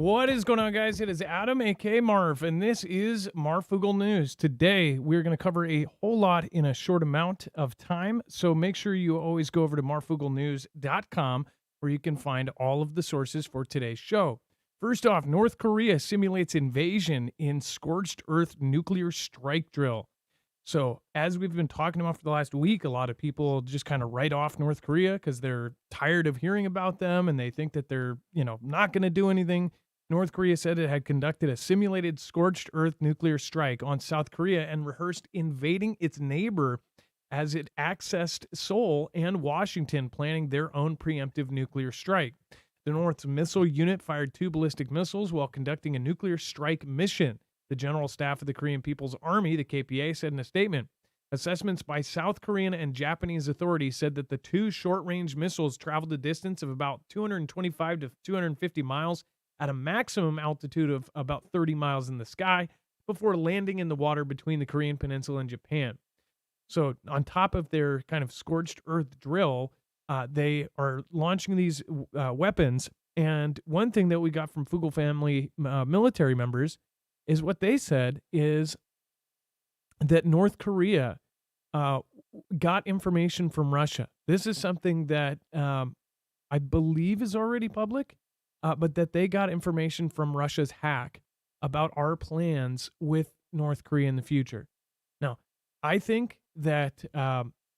What is going on, guys? It is Adam, aka Marv, and this is Marfoogle News. Today, we're going to cover a whole lot in a short amount of time, so make sure you always go over to marfooglenews.com where you can find all of the sources for today's show. First off, North Korea simulates invasion in scorched earth nuclear strike drill. So, as we've been talking about for the last week, a lot of people just kind of write off North Korea because they're tired of hearing about them and they think that they're, not going to do anything. North Korea said it had conducted a simulated scorched earth nuclear strike on South Korea and rehearsed invading its neighbor as it accessed Seoul and Washington, planning their own preemptive nuclear strike. The North's missile unit fired 2 ballistic missiles while conducting a nuclear strike mission. The General Staff of the Korean People's Army, the KPA, said in a statement, assessments by South Korean and Japanese authorities said that the 2 short-range missiles traveled a distance of about 225 to 250 miles at a maximum altitude of about 30 miles in the sky before landing in the water between the Korean Peninsula and Japan. So on top of their kind of scorched earth drill, they are launching these weapons. And one thing that we got from Fugel family military members is what they said is that North Korea got information from Russia. This is something that I believe is already public, but that they got information from Russia's hack about our plans with North Korea in the future. Now, I think that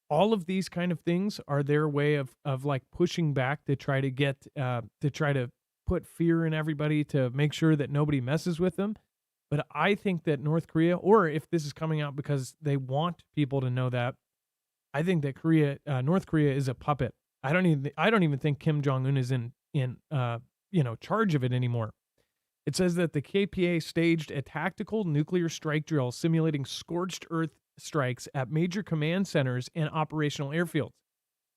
all of these kind of things are their way of like pushing back to try to get to try to put fear in everybody to make sure that nobody messes with them. But I think that North Korea, or if this is coming out because they want people to know that, I think that North Korea is a puppet. I don't even think Kim Jong-un is in charge of it anymore. It says that the KPA staged a tactical nuclear strike drill simulating scorched earth strikes at major command centers and operational airfields.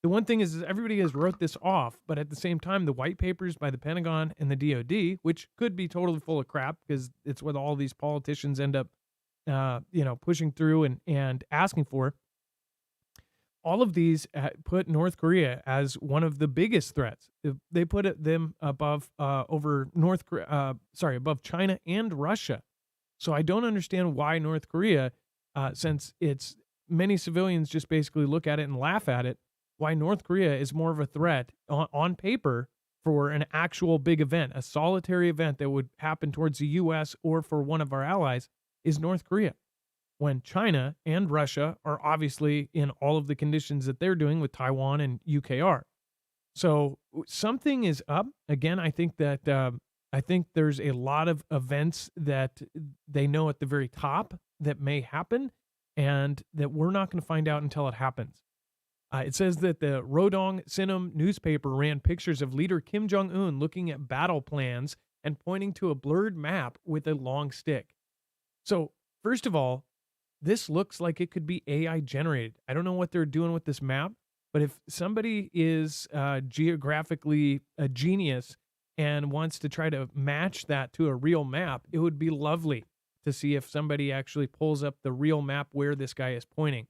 The one thing is everybody has wrote this off, but at the same time, the white papers by the Pentagon and the DOD, which could be totally full of crap because it's what all these politicians end up, pushing through and asking for. All of these put North Korea as one of the biggest threats. They put them above above China and Russia. So I don't understand why North Korea, since it's many civilians just basically look at it and laugh at it, why North Korea is more of a threat on paper for an actual big event, a solitary event that would happen towards the U.S. or for one of our allies is North Korea. When China and Russia are obviously in all of the conditions that they're doing with Taiwan and UKR. So something is up. Again, I think that there's a lot of events that they know at the very top that may happen and that we're not going to find out until it happens. It says that the Rodong Sinum newspaper ran pictures of leader Kim Jong-un looking at battle plans and pointing to a blurred map with a long stick. So, first of all, this looks like it could be AI generated. I don't know what they're doing with this map, but if somebody is geographically a genius and wants to try to match that to a real map, it would be lovely to see if somebody actually pulls up the real map where this guy is pointing.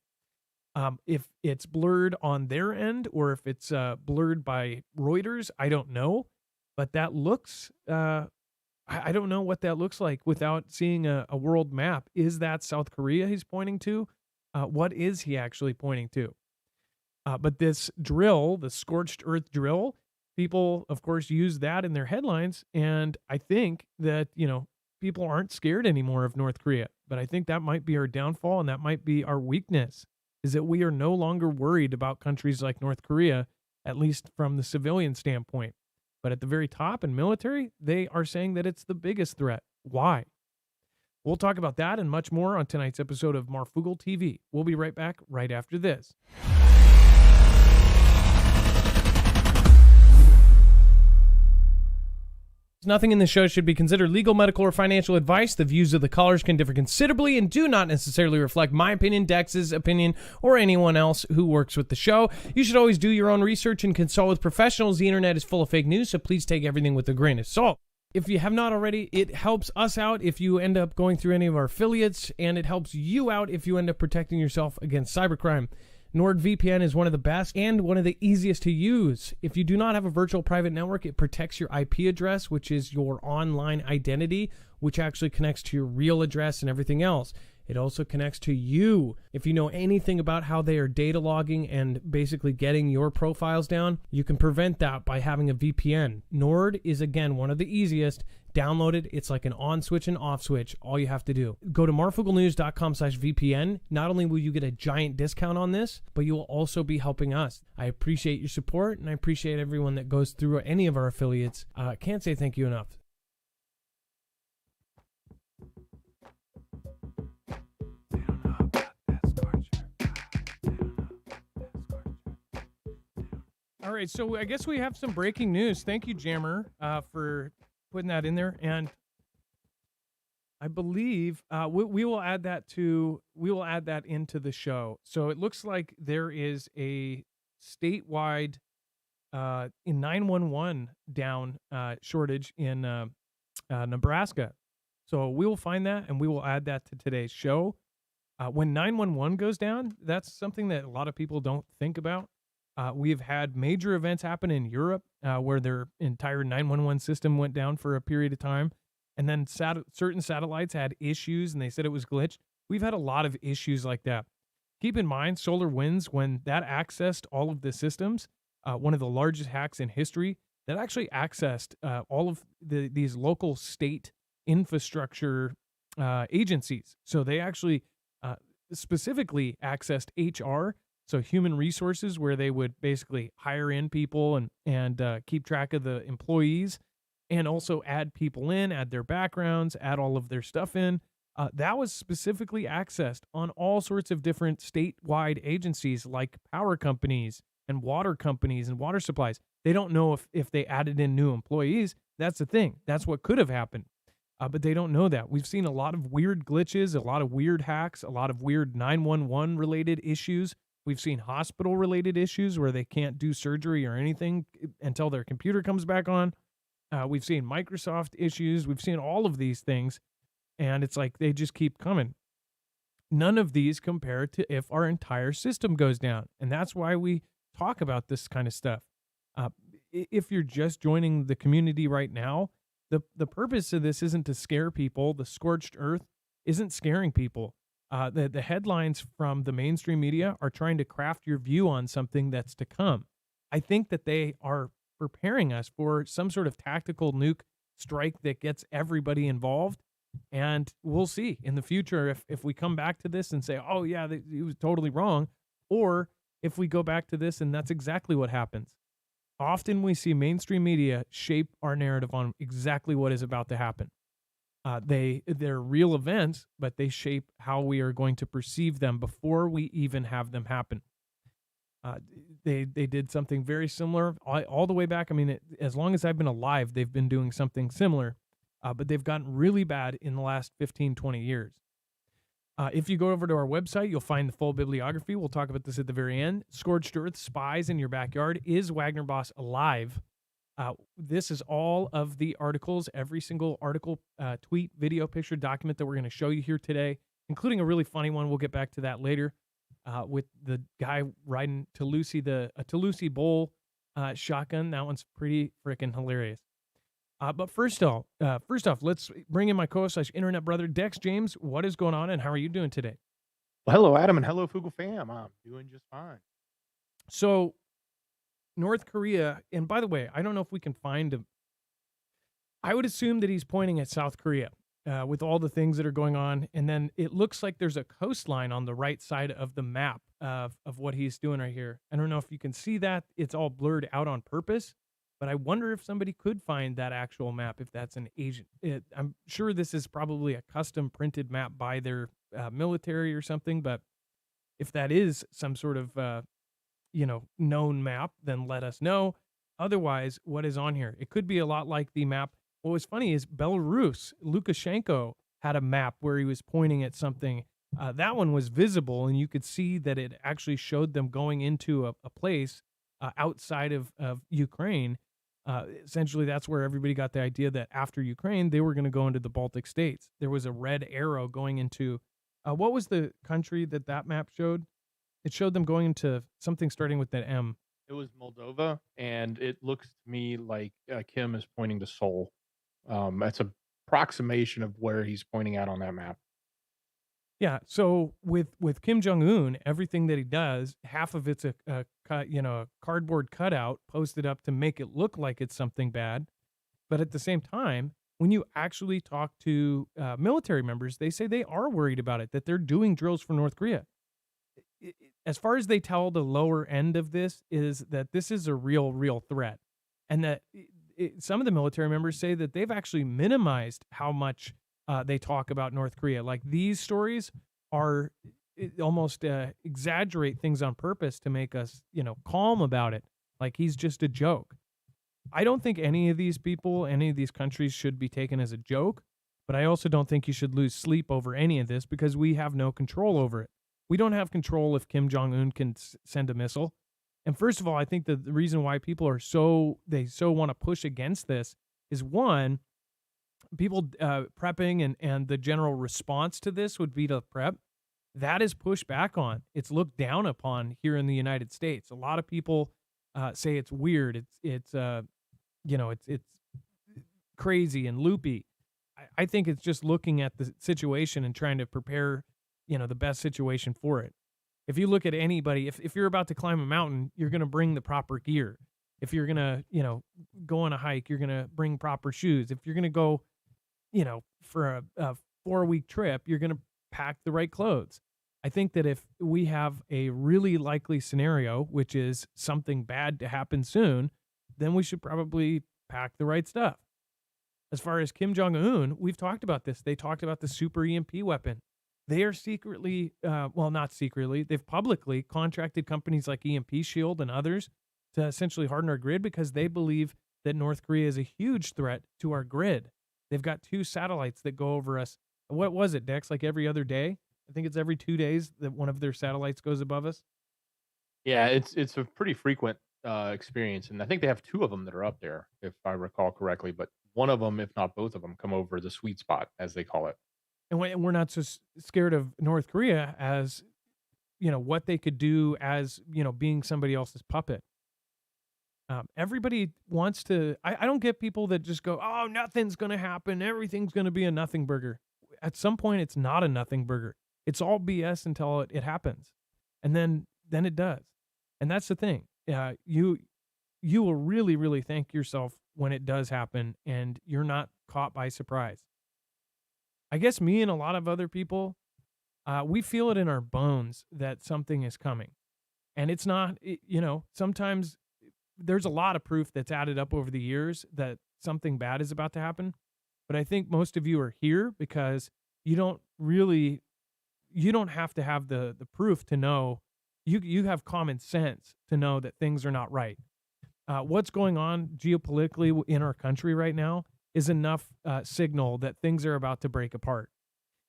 If it's blurred on their end or if it's blurred by Reuters, I don't know. But that looks, I don't know what that looks like without seeing a world map. Is that South Korea he's pointing to? What is he actually pointing to? But this drill, the scorched earth drill, people, of course, use that in their headlines. And I think that, people aren't scared anymore of North Korea. But I think that might be our downfall and that might be our weakness, is that we are no longer worried about countries like North Korea, at least from the civilian standpoint. But at the very top in military, they are saying that it's the biggest threat. Why? We'll talk about that and much more on tonight's episode of Marfoogle TV. We'll be right back right after this. Nothing in this show should be considered legal, medical, or financial advice. The views of the callers can differ considerably and do not necessarily reflect my opinion, Dex's opinion, or anyone else who works with the show. You should always do your own research and consult with professionals. The internet is full of fake news, so please take everything with a grain of salt. If you have not already, it helps us out if you end up going through any of our affiliates, and it helps you out if you end up protecting yourself against cybercrime. NordVPN is one of the best and one of the easiest to use. If you do not have a virtual private network, it protects your IP address, which is your online identity, which actually connects to your real address and everything else. It also connects to you. If you know anything about how they are data logging and basically getting your profiles down, you can prevent that by having a VPN. Nord is, again, one of the easiest. Download it. It's like an on switch and off switch. All you have to do. Go to marfooglenews.com/VPN. Not only will you get a giant discount on this, but you will also be helping us. I appreciate your support, and I appreciate everyone that goes through any of our affiliates. Can't say thank you enough. All right, so I guess we have some breaking news. Thank you, Jammer, for putting that in there, and I believe we will add that into the show. So it looks like there is a statewide in 911 down shortage in Nebraska. So we will find that and we will add that to today's show. When 911 goes down, that's something that a lot of people don't think about. We've had major events happen in Europe where their entire 911 system went down for a period of time. And then certain satellites had issues and they said it was glitched. We've had a lot of issues like that. Keep in mind, solar winds, when that accessed all of the systems, one of the largest hacks in history, that actually accessed all of these local state infrastructure agencies. So they actually specifically accessed HR, so human resources, where they would basically hire in people and keep track of the employees and also add people in, add their backgrounds, add all of their stuff in. That was specifically accessed on all sorts of different statewide agencies like power companies and water companies and water supplies. They don't know if they added in new employees. That's the thing. That's what could have happened. But they don't know that. We've seen a lot of weird glitches, a lot of weird hacks, a lot of weird 911 related issues. We've seen hospital related issues where they can't do surgery or anything until their computer comes back on. We've seen Microsoft issues. We've seen all of these things. And it's like they just keep coming. None of these compare to if our entire system goes down. And that's why we talk about this kind of stuff. If you're just joining the community right now, the purpose of this isn't to scare people. The scorched earth isn't scaring people. The headlines from the mainstream media are trying to craft your view on something that's to come. I think that they are preparing us for some sort of tactical nuke strike that gets everybody involved. And we'll see in the future if we come back to this and say, oh, yeah, he was totally wrong. Or if we go back to this and that's exactly what happens. Often we see mainstream media shape our narrative on exactly what is about to happen. They're real events, but they shape how we are going to perceive them before we even have them happen. They did something very similar all the way back. I mean, as long as I've been alive, they've been doing something similar, but they've gotten really bad in the last 15, 20 years. If you go over to our website, you'll find the full bibliography. We'll talk about this at the very end. Scorched Earth, Spies in Your Backyard. Is Wagner Boss alive? This is all of the articles, every single article, tweet, video, picture, document that we're going to show you here today, including a really funny one. We'll get back to that later with the guy riding a Toulouse Bowl shotgun. That one's pretty freaking hilarious. But first off, let's bring in my co-host/internet brother, Dex James. What is going on, and how are you doing today? Well, hello, Adam, and hello, Foogle fam. I'm doing just fine. So, North Korea, and by the way, I don't know if we can find him. I would assume that he's pointing at South Korea with all the things that are going on, and then it looks like there's a coastline on the right side of the map of what he's doing right here. I don't know if you can see that. It's all blurred out on purpose. But I wonder if somebody could find that actual map, if that's an Asian. I'm sure this is probably a custom printed map by their military or something. But if that is some sort of, known map, then let us know. Otherwise, what is on here? It could be a lot like the map. What was funny is Belarus, Lukashenko had a map where he was pointing at something. That one was visible, and you could see that it actually showed them going into a place outside of Ukraine. Essentially, that's where everybody got the idea that after Ukraine, they were going to go into the Baltic states. There was a red arrow going into, what was the country that map showed? It showed them going into something starting with that M. It was Moldova, and it looks to me like Kim is pointing to Seoul. That's a approximation of where he's pointing out on that map. Yeah, so with Kim Jong Un, everything that he does, half of it's a a cardboard cutout posted up to make it look like it's something bad. But at the same time, when you actually talk to military members, they say they are worried about it, that they're doing drills for North Korea. As far as they tell, the lower end of this is that this is a real threat, and that some of the military members say that they've actually minimized how much they talk about North Korea. Like these stories are almost exaggerate things on purpose to make us, calm about it. Like he's just a joke. I don't think any of these people, any of these countries should be taken as a joke, but I also don't think you should lose sleep over any of this because we have no control over it. We don't have control if Kim Jong Un can send a missile. And first of all, I think that the reason why people are so want to push against this is one, people prepping and the general response to this would be to prep. That is pushed back on. It's looked down upon here in the United States. A lot of people say it's weird. It's crazy and loopy. I think it's just looking at the situation and trying to prepare, the best situation for it. If you look at anybody, if you're about to climb a mountain, you're going to bring the proper gear. If you're going to, go on a hike, you're going to bring proper shoes. If you're going to go, for a 4-week trip, you're going to pack the right clothes. I think that if we have a really likely scenario, which is something bad to happen soon, then we should probably pack the right stuff. As far as Kim Jong Un, we've talked about this. They talked about the super EMP weapon. They are secretly, not secretly, they've publicly contracted companies like EMP Shield and others to essentially harden our grid because they believe that North Korea is a huge threat to our grid. They've got 2 satellites that go over us. What was it, Dex? Like every other day? I think it's every 2 days that one of their satellites goes above us. Yeah, it's a pretty frequent experience, and I think they have 2 of them that are up there, if I recall correctly. But one of them, if not both of them, come over the sweet spot, as they call it. And we're not so scared of North Korea as, what they could do as, being somebody else's puppet. Everybody wants to. I don't get people that just go, oh, nothing's going to happen. Everything's going to be a nothing burger. At some point, it's not a nothing burger. It's all BS until it happens. And then it does. And that's the thing. You will really thank yourself when it does happen and you're not caught by surprise. I guess me and a lot of other people, we feel it in our bones that something is coming. And it's not, sometimes there's a lot of proof that's added up over the years that something bad is about to happen. But I think most of you are here because you don't have to have the proof to know. You have common sense to know that things are not right. What's going on geopolitically in our country right now is enough signal that things are about to break apart.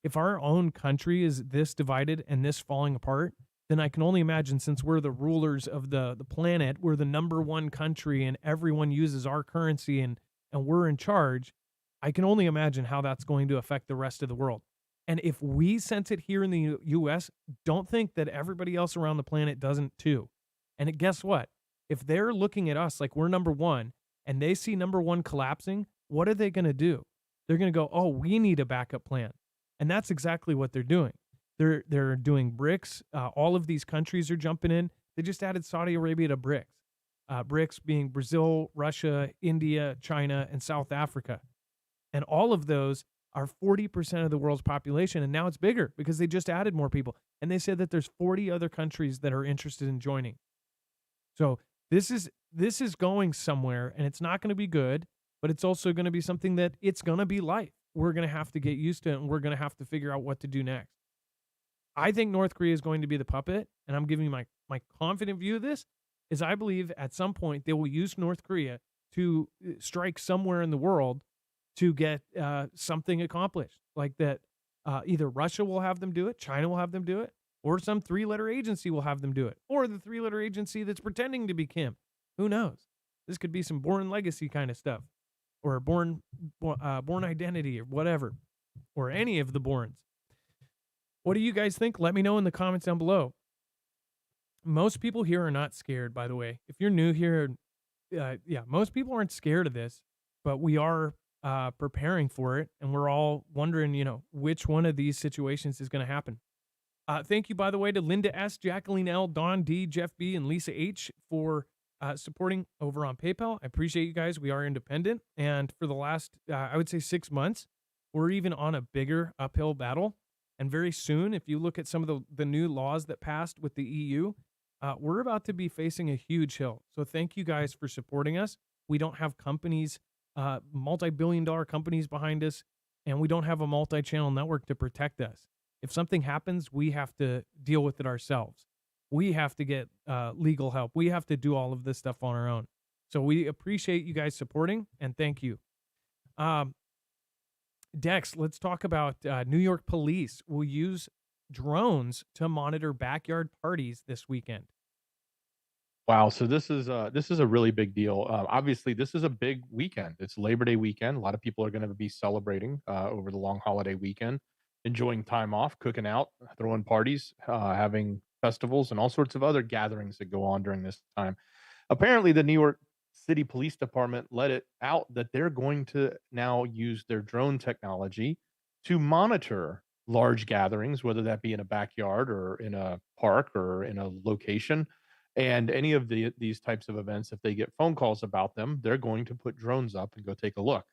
If our own country is this divided and this falling apart, then I can only imagine, since we're the rulers of the planet, we're the number one country and everyone uses our currency and we're in charge, I can only imagine how that's going to affect the rest of the world. And if we sense it here in the US, don't think that everybody else around the planet doesn't too. And guess what? If they're looking at us like we're number one and they see number one collapsing, what are they going to do? They're going to go, oh, we need a backup plan. And that's exactly what they're doing. They're doing BRICS. All of these countries are jumping in. They just added Saudi Arabia to BRICS. BRICS being Brazil, Russia, India, China, and South Africa. And all of those are 40% of the world's population. And now it's bigger because they just added more people. And they said that there's 40 other countries that are interested in joining. So this is going somewhere, and it's not going to be good, but it's also going to be something that it's going to be life. We're going to have to get used to it, and we're going to have to figure out what to do next. I think North Korea is going to be the puppet, and I'm giving you my confident view of this, is I believe at some point they will use North Korea to strike somewhere in the world to get something accomplished. Like that either Russia will have them do it, China will have them do it, or some 3-letter agency will have them do it, or the 3-letter agency that's pretending to be Kim. Who knows? This could be some Born Legacy kind of stuff, or Born Identity, or whatever, or any of the Borns. What do you guys think? Let me know in the comments down below. Most people here are not scared, by the way. If you're new here, yeah, most people aren't scared of this, but we are preparing for it, and we're all wondering, which one of these situations is going to happen. Thank you, by the way, to Linda S., Jacqueline L., Don D., Jeff B., and Lisa H. for supporting over on PayPal. I appreciate you guys. We are independent. And for the last, I would say 6 months, we're even on a bigger uphill battle. And very soon, if you look at some of the new laws that passed with the EU, we're about to be facing a huge hill. So thank you guys for supporting us. We don't have companies, multi-billion-dollar companies behind us, and we don't have a multi-channel network to protect us. If something happens, we have to deal with it ourselves. We have to get legal help. We have to do all of this stuff on our own. So we appreciate you guys supporting, and thank you. Um, Dex, let's talk about New York police will use drones to monitor backyard parties this weekend. Wow, so this is a really big deal. Obviously, this is a big weekend. It's Labor Day weekend. A lot of people are going to be celebrating over the long holiday weekend, enjoying time off, cooking out, throwing parties, having festivals, and all sorts of other gatherings that go on during this time. Apparently, the New York City Police Department let it out that they're going to now use their drone technology to monitor large gatherings, whether that be in a backyard or in a park or in a location. And any of these types of events, if they get phone calls about them, they're going to put drones up and go take a look.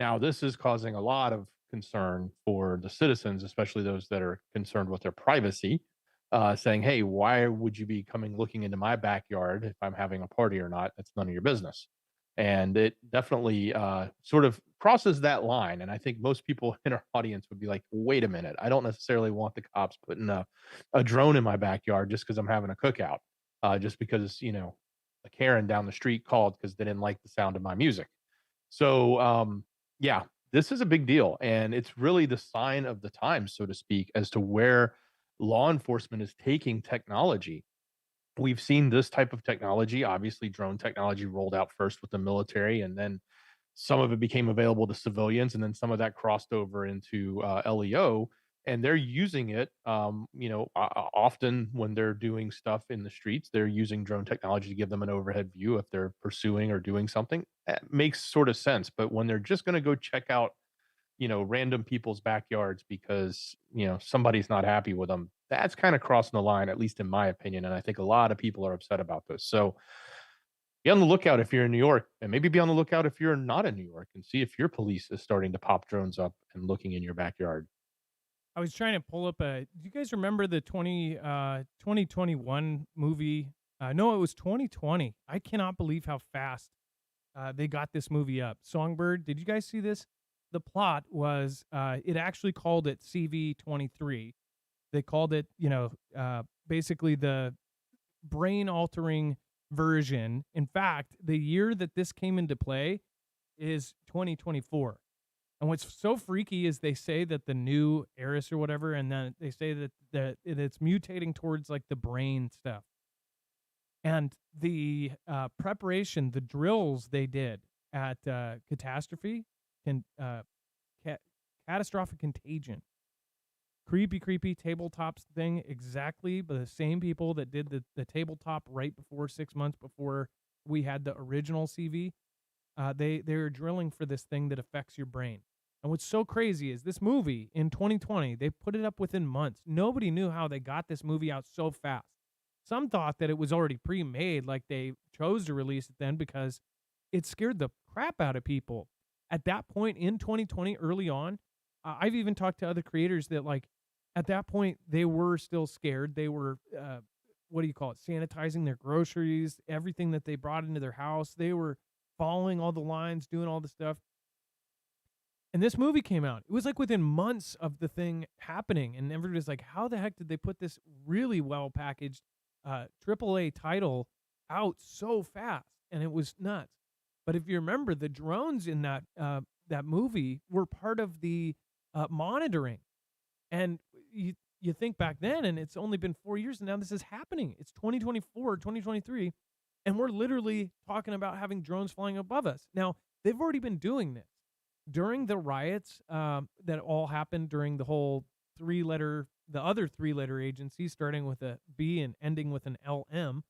Now, this is causing a lot of concern for the citizens, especially those that are concerned with their privacy, saying, "Hey, why would you be coming looking into my backyard if I'm having a party or not? That's none of your business." And it definitely sort of crosses that line. And I think most people in our audience would be like, "Wait a minute, I don't necessarily want the cops putting a drone in my backyard just because I'm having a cookout, just because a Karen down the street called because they didn't like the sound of my music." So, yeah, this is a big deal, and it's really the sign of the times, so to speak, as to where law enforcement is taking technology. We've seen this type of technology, obviously, drone technology rolled out first with the military, and then some of it became available to civilians, and then some of that crossed over into LEO, and they're using it. Often when they're doing stuff in the streets, they're using drone technology to give them an overhead view if they're pursuing or doing something. That makes sort of sense. But when they're just going to go check out, random people's backyards because somebody's not happy with them, that's kind of crossing the line, at least in my opinion. And I think a lot of people are upset about this. So be on the lookout if you're in New York, and maybe be on the lookout if you're not in New York and see if your police is starting to pop drones up and looking in your backyard. I was trying to pull up do you guys remember the 2021 movie? No, it was 2020. I cannot believe how fast they got this movie up. Songbird, did you guys see this? The plot was it actually called it CV-23. They called it, basically the brain altering version. In fact, the year that this came into play is 2024. And what's so freaky is they say that the new Eris or whatever, and then they say that it's mutating towards like the brain stuff. And the preparation, the drills they did at Catastrophe, can ca- catastrophic contagion, creepy tabletops thing, exactly, but the same people that did the tabletop right before 6 months before we had the original CV, they were drilling for this thing that affects your brain. And what's so crazy is this movie in 2020, they put it up within months. Nobody knew how they got this movie out so fast. Some thought that it was already pre-made, like they chose to release it then because it scared the crap out of people. At that point in 2020, early on, I've even talked to other creators that like at that point they were still scared. They were what do you call it? Sanitizing their groceries, everything that they brought into their house. They were following all the lines, doing all the stuff. And this movie came out. It was like within months of the thing happening, and everybody's like, "How the heck did they put this really well packaged AAA title out so fast?" And it was nuts. But if you remember, the drones in that movie were part of the monitoring. And you think back then, and it's only been 4 years, and now this is happening. It's 2024, 2023, and we're literally talking about having drones flying above us. Now, they've already been doing this during the riots that all happened during the whole three-letter the other three-letter agency starting with a B and ending with an LM,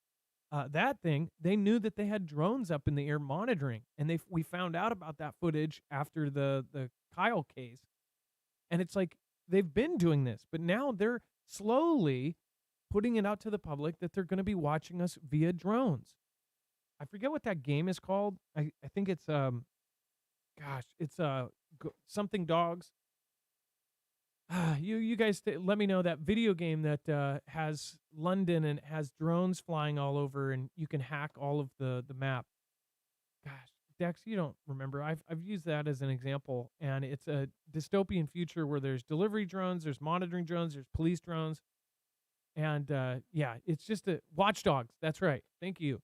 that thing, they knew that they had drones up in the air monitoring, and we found out about that footage after the Kyle case, and it's like they've been doing this, but now they're slowly putting it out to the public that they're going to be watching us via drones. I forget what that game is called. I think it's gosh, it's something dogs. You guys let me know that video game that has London and has drones flying all over, and you can hack all of the map. Gosh, Dex, you don't remember. I've used that as an example, and it's a dystopian future where there's delivery drones, there's monitoring drones, there's police drones, and yeah, it's just a Watch Dogs. That's right. Thank you.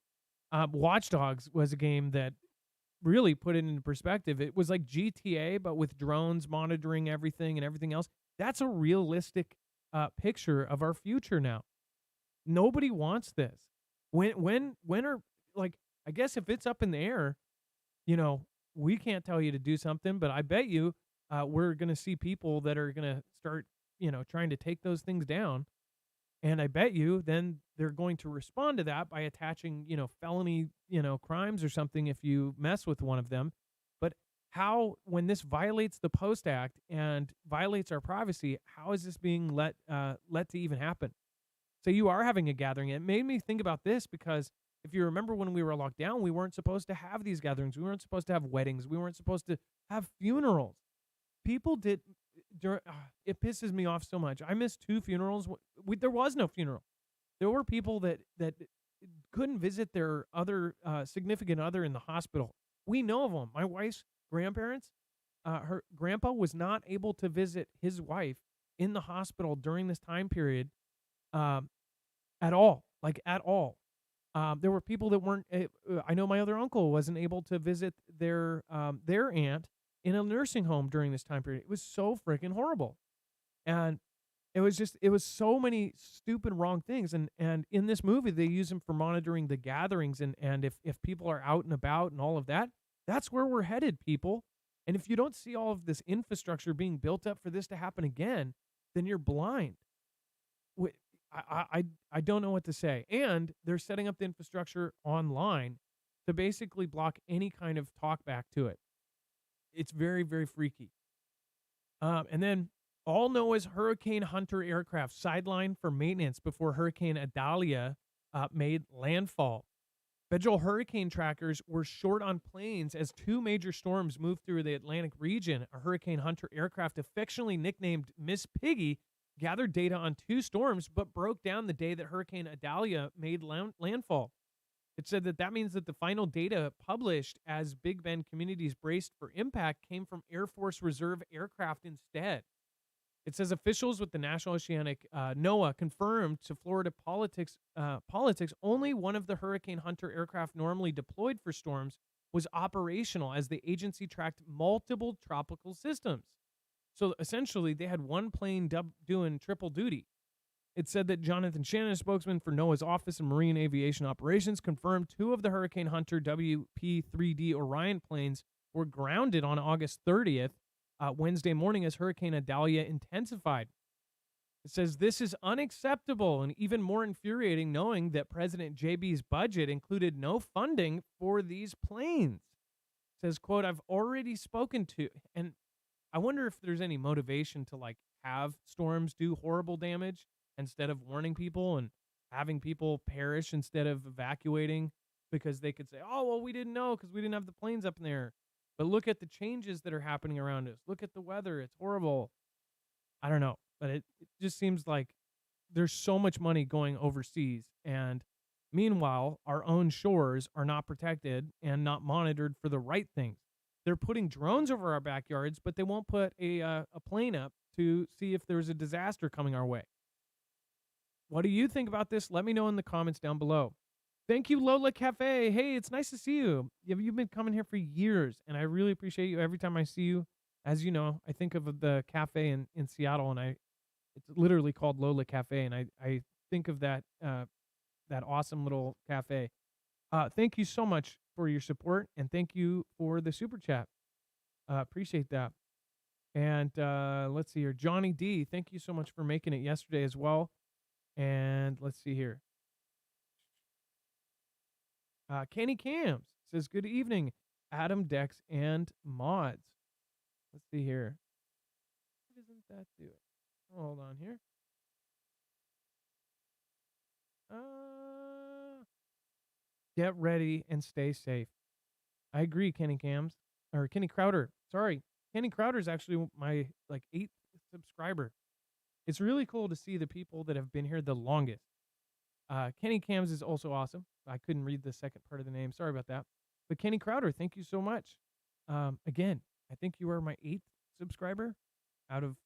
Watch Dogs was a game that really put it into perspective. It was like GTA, but with drones monitoring everything and everything else. That's a realistic picture of our future now. Nobody wants this. When are like I guess if it's up in the air, you know, we can't tell you to do something, but I bet you we're going to see people that are going to start, trying to take those things down. And I bet you then they're going to respond to that by attaching, felony, crimes or something if you mess with one of them. But how, when this violates the Post Act and violates our privacy, how is this being let to even happen? So you are having a gathering. It made me think about this because if you remember when we were locked down, we weren't supposed to have these gatherings. We weren't supposed to have weddings. We weren't supposed to have funerals. People did it pisses me off so much. I missed two funerals. There was no funeral. There were people that couldn't visit their other significant other in the hospital. We know of them. My wife's grandparents, her grandpa was not able to visit his wife in the hospital during this time period at all, like at all. There were people that weren't. I know my other uncle wasn't able to visit their aunt in a nursing home during this time period. It was so freaking horrible. And it was so many stupid wrong things. And in this movie, they use them for monitoring the gatherings. And if people are out and about and all of that, that's where we're headed, people. And if you don't see all of this infrastructure being built up for this to happen again, then you're blind. I don't know what to say. And they're setting up the infrastructure online to basically block any kind of talk back to it. It's very, very freaky. And then all NOAA's Hurricane Hunter aircraft sidelined for maintenance before Hurricane Idalia made landfall. Federal hurricane trackers were short on planes as two major storms moved through the Atlantic region. A Hurricane Hunter aircraft, affectionately nicknamed Miss Piggy, gathered data on two storms but broke down the day that Hurricane Idalia made landfall. It said that means that the final data published as Big Bend communities braced for impact came from Air Force Reserve aircraft instead. It says officials with the National Oceanic NOAA confirmed to Florida politics only one of the Hurricane Hunter aircraft normally deployed for storms was operational as the agency tracked multiple tropical systems. So essentially, they had one plane doing triple duty. It said that Jonathan Shannon, a spokesman for NOAA's Office of Marine Aviation Operations, confirmed two of the Hurricane Hunter WP-3D Orion planes were grounded on August 30th, Wednesday morning, as Hurricane Idalia intensified. It says this is unacceptable and even more infuriating knowing that President JB's budget included no funding for these planes. It says, quote, I've already spoken to, and I wonder if there's any motivation to have storms do horrible damage instead of warning people and having people perish instead of evacuating because they could say, oh, well, we didn't know because we didn't have the planes up in there. But look at the changes that are happening around us. Look at the weather. It's horrible. I don't know. But it just seems like there's so much money going overseas. And meanwhile, our own shores are not protected and not monitored for the right things. They're putting drones over our backyards, but they won't put a plane up to see if there's a disaster coming our way. What do you think about this? Let me know in the comments down below. Thank you, Lola Cafe. Hey, it's nice to see you. You've been coming here for years, and I really appreciate you. Every time I see you, as you know, I think of the cafe in Seattle, and it's literally called Lola Cafe, and I think of that awesome little cafe. Thank you so much for your support, and thank you for the super chat. Appreciate that. And let's see here. Johnny D, thank you so much for making it yesterday as well. And let's see here. Kenny Cams says, good evening, Adam, Dex, and mods. Let's see here. Why doesn't that do it? Hold on here. Get ready and stay safe. I agree, Kenny Cams. Or Kenny Crowder. Sorry. Kenny Crowder is actually my like 8th subscriber. It's really cool to see the people that have been here the longest. Kenny Cams is also awesome. I couldn't read the second part of the name. Sorry about that. But Kenny Crowder, thank you so much. Again, I think you are my 8th subscriber out of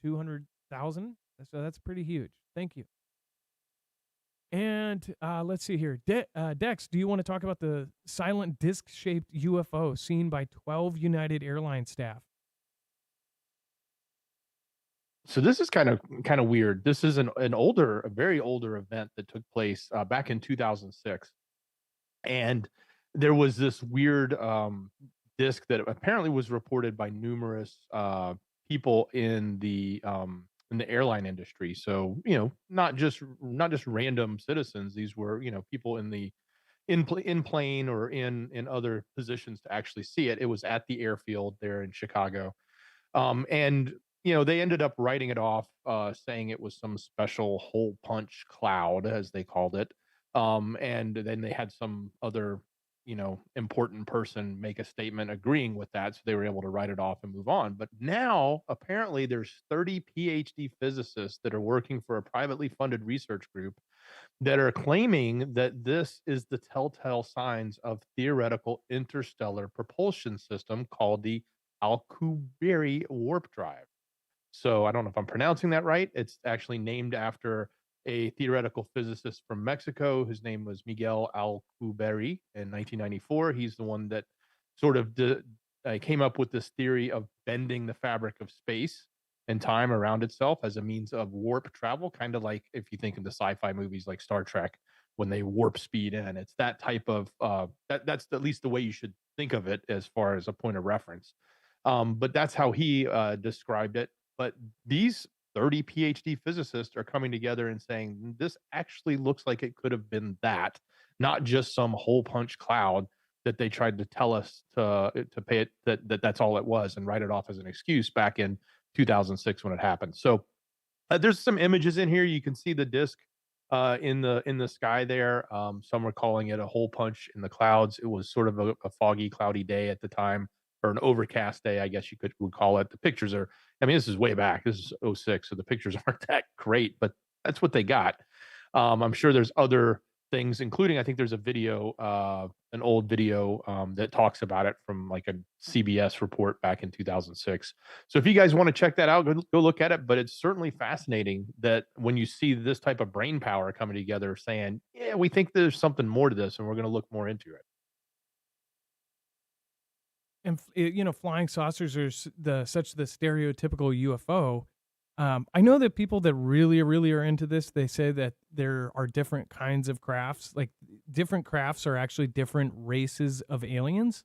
200,000. So that's pretty huge. Thank you. And let's see here. Dex, do you want to talk about the silent disc-shaped UFO seen by 12 United Airlines staff? So this is kind of weird. This is a very older event that took place back in 2006, and there was this weird disc that apparently was reported by numerous people in the airline industry. So not just random citizens. These were people in the in plane or in other positions to actually see it. It was at the airfield there in Chicago, and they ended up writing it off, saying it was some special hole punch cloud, as they called it. And then they had some other, important person make a statement agreeing with that, so they were able to write it off and move on. But now, apparently, there's 30 PhD physicists that are working for a privately funded research group that are claiming that this is the telltale signs of theoretical interstellar propulsion system called the Alcubierre warp drive. So I don't know if I'm pronouncing that right. It's actually named after a theoretical physicist from Mexico. His name was Miguel Alcubierre in 1994. He's the one that sort of came up with this theory of bending the fabric of space and time around itself as a means of warp travel, kind of like if you think of the sci-fi movies like Star Trek when they warp speed in. It's that type of that's at least the way you should think of it as far as a point of reference. But that's how he described it. But these 30 PhD physicists are coming together and saying this actually looks like it could have been that, not just some hole punch cloud that they tried to tell us to pay it that's all it was and write it off as an excuse back in 2006 when it happened. So there's some images in here. You can see the disc in the sky there. Some were calling it a hole punch in the clouds. It was sort of a foggy, cloudy day at the time, or an overcast day, I guess you would call it. The pictures are, I mean, this is way back. This is '06, so the pictures aren't that great, but that's what they got. I'm sure there's other things, including I think there's a video, an old video that talks about it from like a CBS report back in 2006. So if you guys want to check that out, go look at it. But it's certainly fascinating that when you see this type of brain power coming together, saying, "Yeah, we think there's something more to this, and we're going to look more into it." And flying saucers are such the stereotypical UFO. I know that people that really are into this, they say that there are different kinds of crafts. Like different crafts are actually different races of aliens.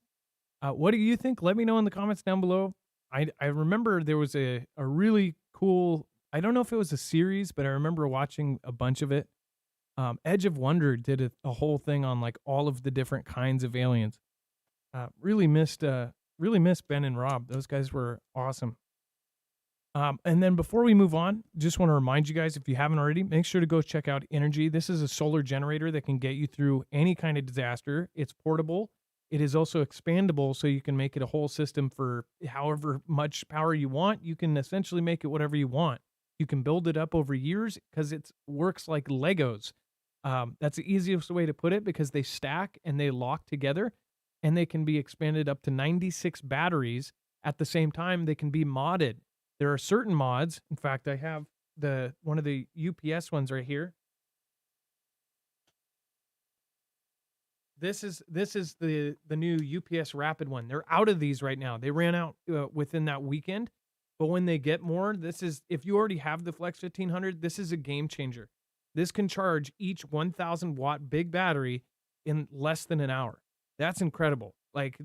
What do you think? Let me know in the comments down below. I remember there was a really cool, I don't know if it was a series, but I remember watching a bunch of it. Edge of Wonder did a whole thing on like all of the different kinds of aliens. Really missed Ben and Rob. Those guys were awesome. And then before we move on, just want to remind you guys, if you haven't already, make sure to go check out Energy. This is a solar generator that can get you through any kind of disaster. It's portable. It is also expandable, so you can make it a whole system for however much power you want. You can essentially make it whatever you want. You can build it up over years because it works like Legos. That's the easiest way to put it because they stack and they lock together, and they can be expanded up to 96 batteries. At the same time, they can be modded. There are certain mods. In fact, I have one of the UPS ones right here. This is the new UPS Rapid one. They're out of these right now. They ran out within that weekend. But when they get more, if you already have the Flex 1500, this is a game changer. This can charge each 1,000 watt big battery in less than an hour. That's incredible. Like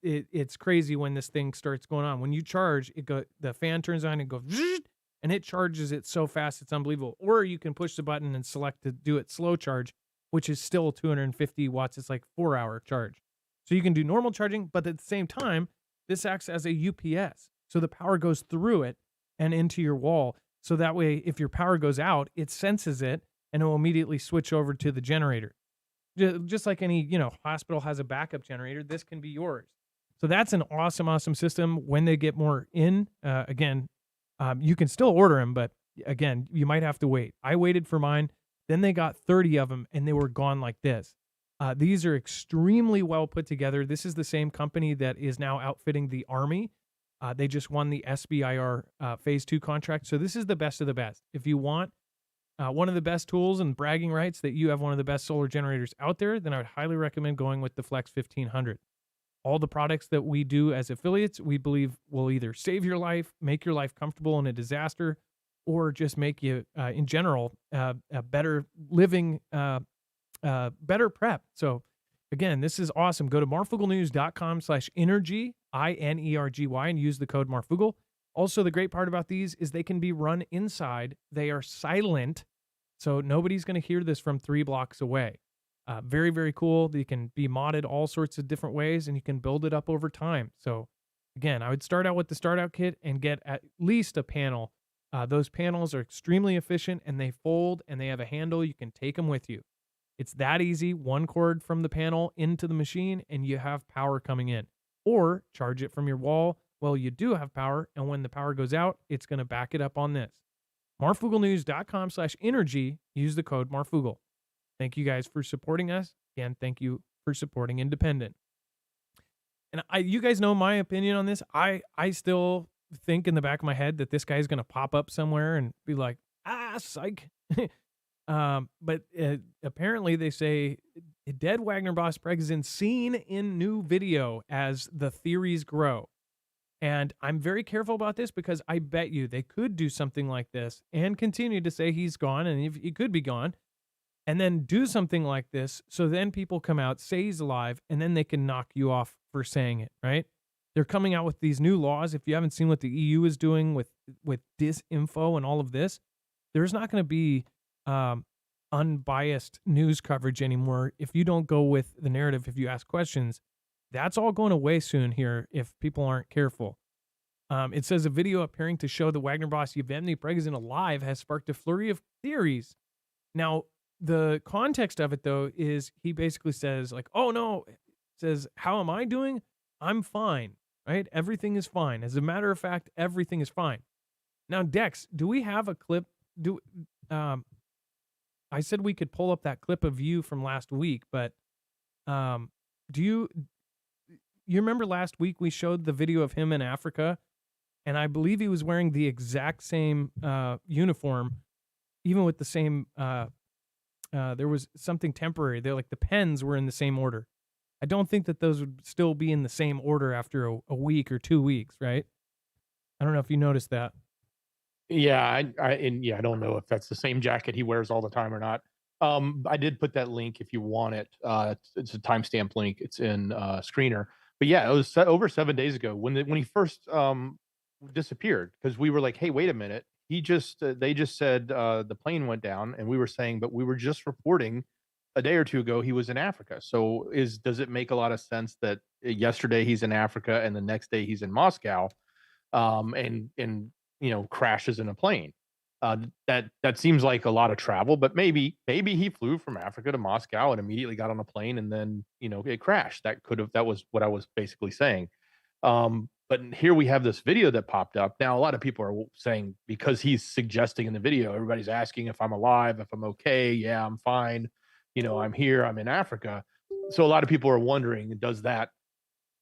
it's crazy when this thing starts going on. When you charge, the fan turns on and goes "Zzz," and it charges it so fast it's unbelievable. Or you can push the button and select to do it slow charge, which is still 250 watts. It's like 4-hour charge. So you can do normal charging, but at the same time, this acts as a UPS. So the power goes through it and into your wall. So that way, if your power goes out, it senses it and it will immediately switch over to the generator. Just like any, hospital has a backup generator, this can be yours. So that's an awesome, awesome system. When they get more in, again, you can still order them, but again, you might have to wait. I waited for mine. Then they got 30 of them and they were gone like this. These are extremely well put together. This is the same company that is now outfitting the Army. They just won the SBIR Phase 2 contract. So this is the best of the best. If you want one of the best tools and bragging rights that you have one of the best solar generators out there, then I would highly recommend going with the Flex 1500. All the products that we do as affiliates, we believe will either save your life, make your life comfortable in a disaster, or just make you, in general, a better living, better prep. So again, this is awesome. Go to marfugglenews.com/energy, INERGY, and use the code Marfoogle. Also, the great part about these is they can be run inside. They are silent, so nobody's going to hear this from 3 blocks away. Very, very cool. They can be modded all sorts of different ways, and you can build it up over time. So again, I would start out with the start out kit and get at least a panel. Those panels are extremely efficient, and they fold, and they have a handle. You can take them with you. It's that easy. One cord from the panel into the machine, and you have power coming in. Or charge it from your wall. Well, you do have power, and when the power goes out, it's going to back it up on this. marfugglenews.com/energy. Use the code Marfoogle. Thank you guys for supporting us. Again, thank you for supporting Independent. And you guys know my opinion on this. I still think in the back of my head that this guy's going to pop up somewhere and be like, psych. But apparently they say dead Wagner boss Pregazin seen in new video as the theories grow. And I'm very careful about this because I bet you they could do something like this and continue to say he's gone and if he could be gone and then do something like this. So then people come out, say he's alive, and then they can knock you off for saying it, right? They're coming out with these new laws. If you haven't seen what the EU is doing with disinfo and all of this, there's not going to be unbiased news coverage anymore. If you don't go with the narrative, if you ask questions, that's all going away soon here if people aren't careful. It says a video appearing to show the Wagner boss Yevgeny Prigozhin alive has sparked a flurry of theories. Now, the context of it, though, is he basically says, like, oh, no, says, how am I doing? I'm fine, right? Everything is fine. As a matter of fact, everything is fine. Now, Dex, do we have a clip? I said we could pull up that clip of you from last week, but do you remember last week we showed the video of him in Africa, and I believe he was wearing the exact same uniform, even with the same. There was something temporary. They're like the pens were in the same order. I don't think that those would still be in the same order after a week or 2 weeks, right? I don't know if you noticed that. Yeah, I don't know if that's the same jacket he wears all the time or not. I did put that link if you want it. It's a timestamp link. It's in Screener. But yeah, it was over 7 days ago when he first disappeared because we were like, hey, wait a minute. They just said the plane went down, and we were saying, but we were just reporting a day or two ago he was in Africa. So does it make a lot of sense that yesterday he's in Africa and the next day he's in Moscow, and crashes in a plane? That seems like a lot of travel, but maybe he flew from Africa to Moscow and immediately got on a plane and then it crashed. That was what I was basically saying. But here we have this video that popped up. Now a lot of people are saying because he's suggesting in the video, everybody's asking if I'm alive, if I'm okay. Yeah, I'm fine. I'm here. I'm in Africa. So a lot of people are wondering, is that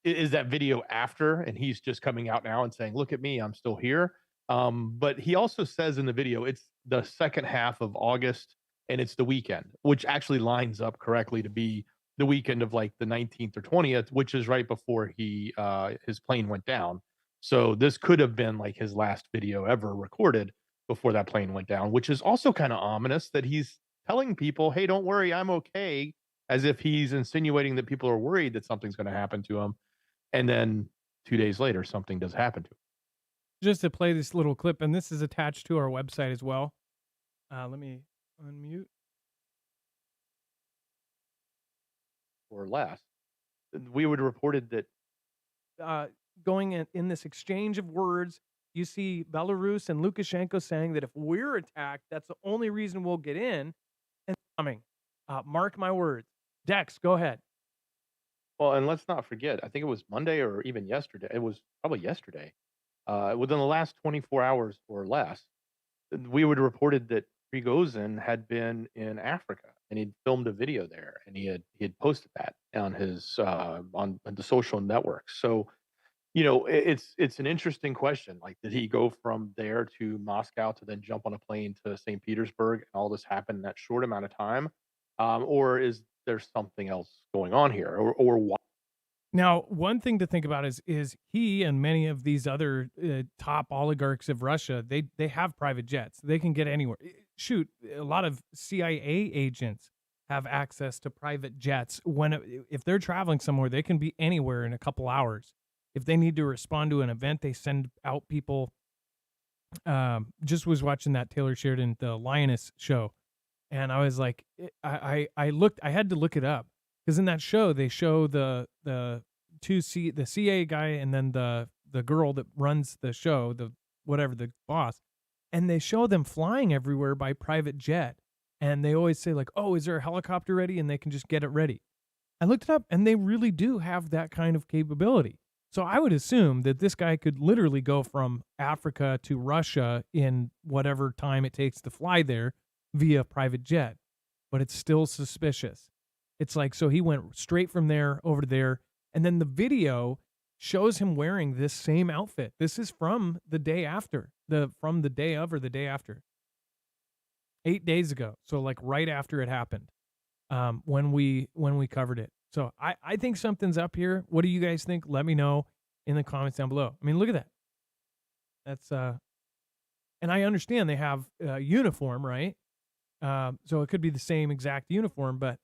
video after, and he's just coming out now and saying, look at me, I'm still here. But he also says in the video, it's the second half of August and it's the weekend, which actually lines up correctly to be the weekend of like the 19th or 20th, which is right before his plane went down. So this could have been like his last video ever recorded before that plane went down, which is also kind of ominous that he's telling people, hey, don't worry, I'm okay. as if he's insinuating that people are worried that something's going to happen to him. And then 2 days later, something does happen to him Just to play this little clip, and this is attached to our website as well. Let me unmute. or less. We would have reported that. uh, Going in this exchange of words, you see Belarus and Lukashenko saying that if we're attacked, that's the only reason we'll get in. And coming, mark my words. Dex, go ahead. Well, and let's not forget, I think it was Monday or even yesterday. It was probably yesterday. Within the last 24 hours or less, we would have reported that Prigozhin had been in Africa and he'd filmed a video there, and he had posted that on his on the social networks. So it's an interesting question. Like, did he go from there to Moscow to then jump on a plane to St. Petersburg, and all this happened in that short amount of time, or is there something else going on here, or why? Now, one thing to think about is he and many of these other top oligarchs of Russia, they have private jets. They can get anywhere. Shoot, a lot of CIA agents have access to private jets. If they're traveling somewhere, they can be anywhere in a couple hours. If they need to respond to an event, they send out people. Just was watching that Taylor Sheridan, the Lioness show, and I was like, I looked, I had to look it up because in that show they show the CA guy and then the girl that runs the show, the whatever, the boss, and they show them flying everywhere by private jet, and they always say like, oh, is there a helicopter ready, and they can just get it ready. I looked it up, and they really do have that kind of capability. So I would assume that this guy could literally go from Africa to Russia in whatever time it takes to fly there via private jet, but it's still suspicious. It's like, so he went straight from there over to there, and then the video shows him wearing this same outfit. This is from the day after, from the day of or the day after, 8 days ago. So like right after it happened, when we covered it. So I think something's up here. What do you guys think? Let me know in the comments down below. I mean, look at that. That's and I understand they have a uniform, right? So it could be the same exact uniform, but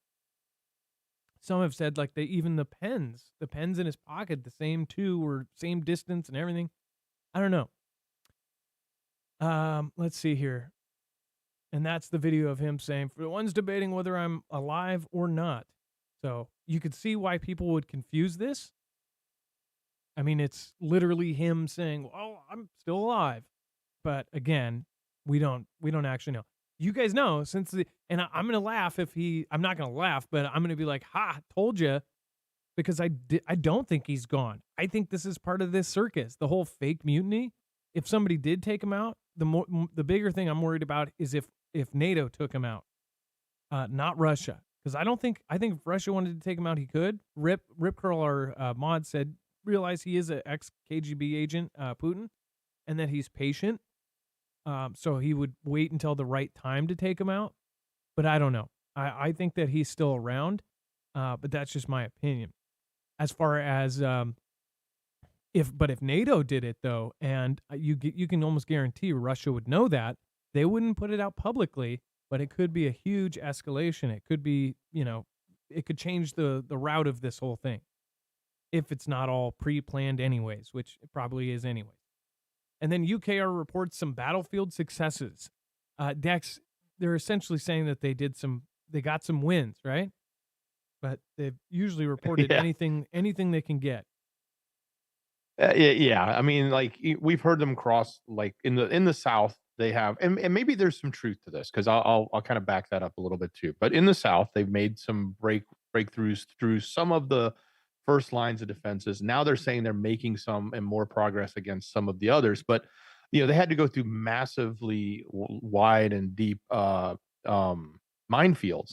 some have said like the pens in his pocket, the same two or same distance and everything. I don't know. Let's see here. And that's the video of him saying, for the ones debating whether I'm alive or not. So you could see why people would confuse this. I mean, it's literally him saying, well, I'm still alive. But again, we don't actually know. You guys know, and I'm going to laugh I'm not going to laugh, but I'm going to be like, ha, told you, because I don't think he's gone. I think this is part of this circus, the whole fake mutiny. If somebody did take him out, the bigger thing I'm worried about is if NATO took him out, not Russia. Because I think if Russia wanted to take him out, he could. Rip Curl, our mod, said, realize he is an ex-KGB agent, Putin, and that he's patient. So he would wait until the right time to take him out. But I don't know. I think that he's still around, but that's just my opinion. As far as if NATO did it though, and you can almost guarantee Russia would know that, they wouldn't put it out publicly, but it could be a huge escalation. It could be, it could change the route of this whole thing if it's not all pre-planned anyways, which it probably is anyways. And then UKR reports some battlefield successes. Dex, they're essentially saying that they got some wins, right? But they've usually reported Yeah. anything they can get. Yeah, I mean, like, we've heard them cross, like, in the South, they have, and maybe there's some truth to this, because I'll kind of back that up a little bit too. But in the South, they've made some breakthroughs through some of the first lines of defenses. Now they're saying they're making some and more progress against some of the others. But they had to go through massively wide and deep minefields,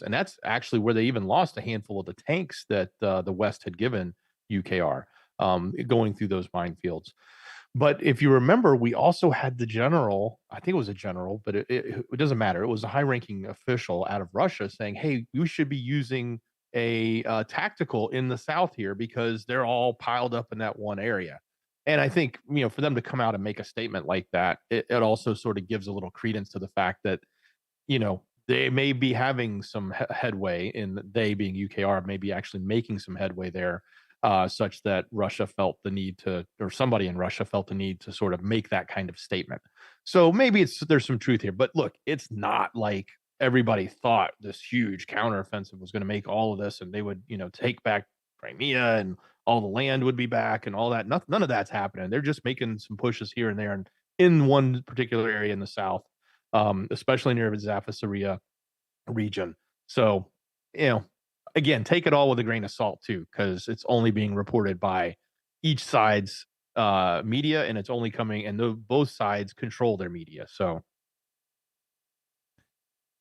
and that's actually where they even lost a handful of the tanks that the West had given UKR, going through those minefields. But if you remember, we also had the general, I think it was a general, but it doesn't matter. It was a high ranking official out of Russia saying, hey, you should be using a tactical in the South here because they're all piled up in that one area. And I think, for them to come out and make a statement like that, it also sort of gives a little credence to the fact that, they may be having some headway in, they being UKR, may be actually making some headway there, such that Russia felt the need to, or somebody in Russia felt the need to sort of make that kind of statement. So maybe there's some truth here, but look, it's not like everybody thought this huge counteroffensive was going to make all of this, and they would, take back Crimea and all the land would be back and all that. None of that's happening. They're just making some pushes here and there, and in one particular area in the south, especially near the Zaporizhzhia region. So, you know, again, take it all with a grain of salt too, because it's only being reported by each side's media, and it's only coming, and both sides control their media. So,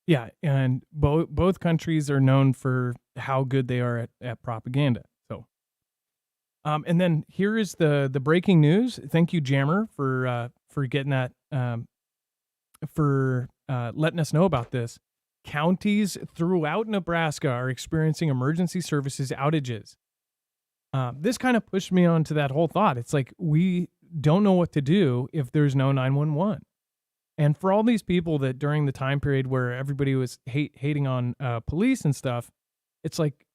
Yeah, and both countries are known for how good they are at propaganda. So, and then here is the breaking news. Thank you, Jammer, for getting that for letting us know about this. Counties throughout Nebraska are experiencing emergency services outages. This kind of pushed me on to that whole thought. It's like we don't know what to do if there's no 911. And for all these people that during the time period where everybody was hating on police and stuff, it's like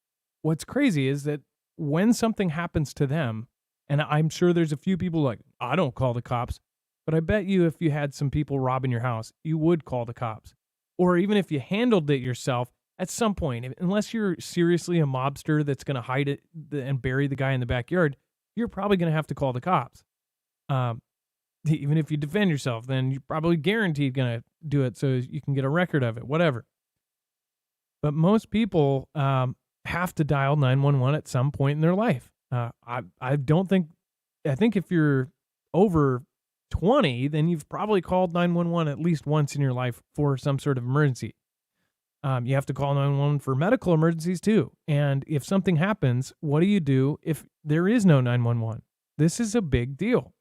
what's crazy is that when something happens to them, and I'm sure there's a few people like, I don't call the cops, but I bet you if you had some people robbing your house, you would call the cops. Or even if you handled it yourself, at some point, unless you're seriously a mobster that's going to hide it and bury the guy in the backyard, you're probably going to have to call the cops. Even if you defend yourself, then you're probably guaranteed going to do it so you can get a record of it, whatever. But most people have to dial 911 at some point in their life. I think if you're over 20, then you've probably called 911 at least once in your life for some sort of emergency. You have to call 911 for medical emergencies too. And if something happens, what do you do if there is no 911? This is a big deal.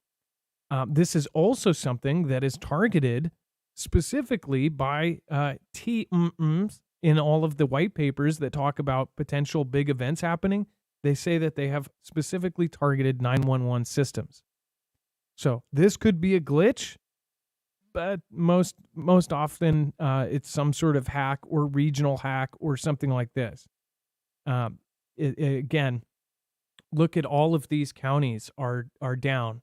This is also something that is targeted specifically by TMs in all of the white papers that talk about potential big events happening. They say that they have specifically targeted 911 systems. So this could be a glitch, but most often it's some sort of hack or regional hack or something like this. Again, look at all of these counties are down.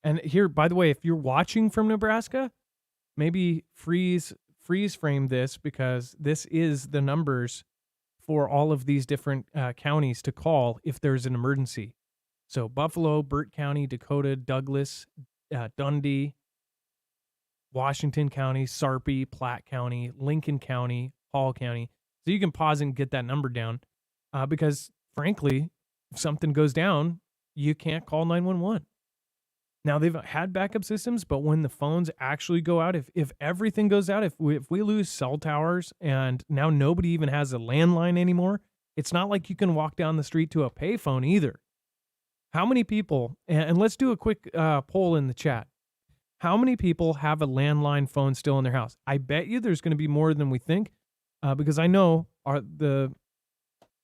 And here, by the way, if you're watching from Nebraska, maybe freeze frame this, because this is the numbers for all of these different counties to call if there's an emergency. So Buffalo, Burt County, Dakota, Douglas, Dundee, Washington County, Sarpy, Platte County, Lincoln County, Hall County. So you can pause and get that number down because, frankly, if something goes down, you can't call 911. Now, they've had backup systems, but when the phones actually go out, if everything goes out, if we lose cell towers and now nobody even has a landline anymore, it's not like you can walk down the street to a payphone either. How many people, and let's do a quick poll in the chat. How many people have a landline phone still in their house? I bet you there's going to be more than we think because I know the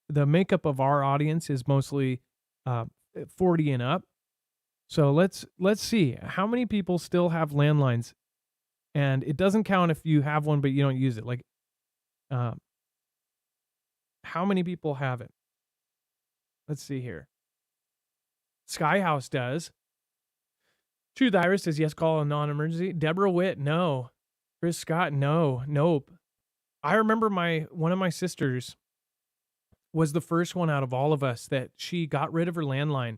makeup of our audience is mostly 40 and up. So let's see how many people still have landlines, and it doesn't count if you have one but you don't use it. Like, how many people have it? Let's see here. Skyhouse does. Truth Iris says yes. Call a non-emergency. Deborah Witt, no. Chris Scott, no. Nope. I remember one of my sisters was the first one out of all of us that she got rid of her landline,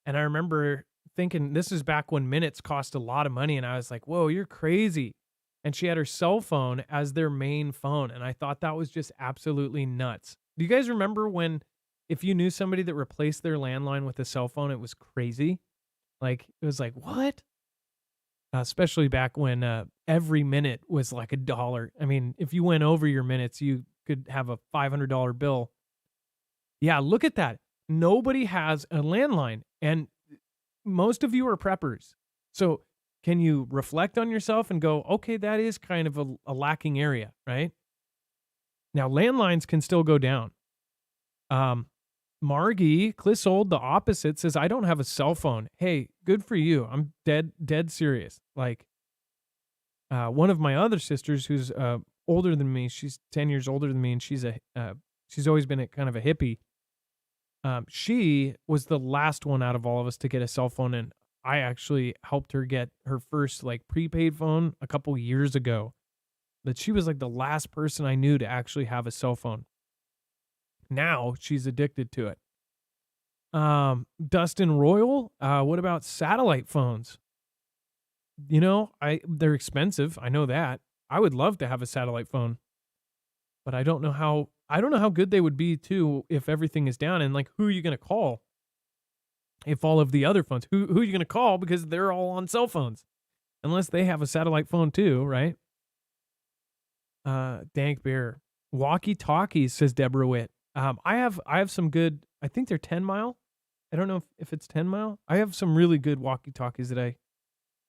and I remember thinking this is back when minutes cost a lot of money, and I was like, whoa, you're crazy. And she had her cell phone as their main phone, and I thought that was just absolutely nuts. Do you guys remember when if you knew somebody that replaced their landline with a cell phone, it was crazy? Like, it was like, what? Especially back when every minute was like $1. I mean, if you went over your minutes, you could have a $500 bill. Yeah, look at that. Nobody has a landline, and most of you are preppers. So can you reflect on yourself and go, okay, that is kind of a lacking area, right? Now, landlines can still go down. Margie Clissold, the opposite, says, I don't have a cell phone. Hey, good for you. I'm dead serious. Like, one of my other sisters who's older than me. She's 10 years older than me, and she's always been a kind of a hippie. She was the last one out of all of us to get a cell phone, and I actually helped her get her first like prepaid phone a couple years ago. But she was like the last person I knew to actually have a cell phone. Now she's addicted to it. Dustin Royal, what about satellite phones? They're expensive. I know that. I would love to have a satellite phone, but I don't know how good they would be too if everything is down, and like who are you going to call if all of the other phones who are you going to call because they're all on cell phones unless they have a satellite phone too, right? Dank Bear. Walkie talkies, says Deborah Witt. I have some good, I think they're 10 mile. I don't know if it's 10 mile. I have some really good walkie talkies that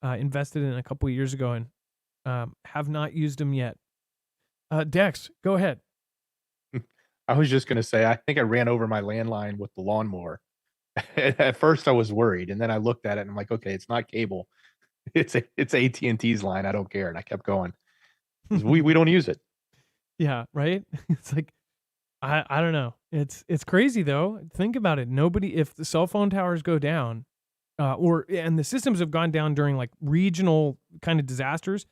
I invested in a couple years ago and have not used them yet. Dex, go ahead. I was just going to say, I think I ran over my landline with the lawnmower. At first, I was worried, and then I looked at it and I'm like, okay, it's not cable. It's AT&T's line. I don't care, and I kept going. 'Cause we don't use it. Yeah, right? It's like I don't know. It's crazy though. Think about it. Nobody if the cell phone towers go down, and the systems have gone down during like regional kind of disasters.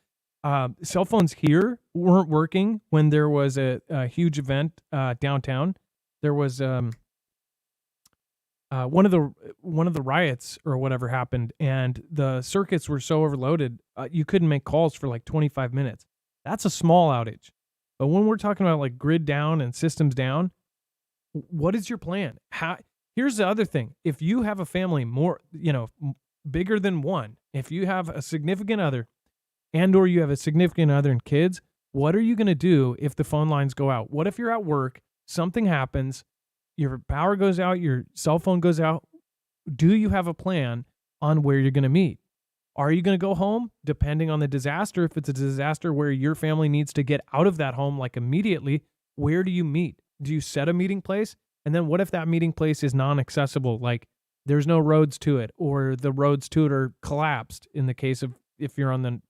Cell phones here weren't working when there was a huge event downtown. There was one of the riots or whatever happened, and the circuits were so overloaded you couldn't make calls for like 25 minutes. That's a small outage, but when we're talking about like grid down and systems down, what is your plan? Here's the other thing: if you have a family bigger than one, if you have a significant other, and or you have a significant other and kids, what are you going to do if the phone lines go out? What if you're at work, something happens, your power goes out, your cell phone goes out? Do you have a plan on where you're going to meet? Are you going to go home? Depending on the disaster, if it's a disaster where your family needs to get out of that home like immediately, where do you meet? Do you set a meeting place? And then what if that meeting place is non-accessible? Like there's no roads to it, or the roads to it are collapsed in the case of if you're on the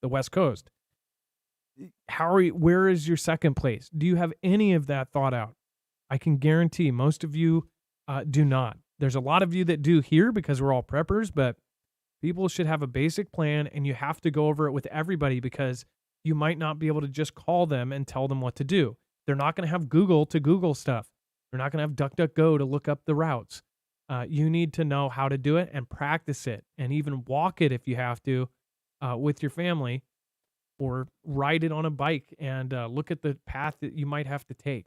West Coast. Where is your second place? Do you have any of that thought out? I can guarantee most of you do not. There's a lot of you that do here because we're all preppers, but people should have a basic plan, and you have to go over it with everybody because you might not be able to just call them and tell them what to do. They're not going to have Google to Google stuff. They're not going to have DuckDuckGo to look up the routes. You need to know how to do it and practice it, and even walk it if you have to with your family, or ride it on a bike and look at the path that you might have to take.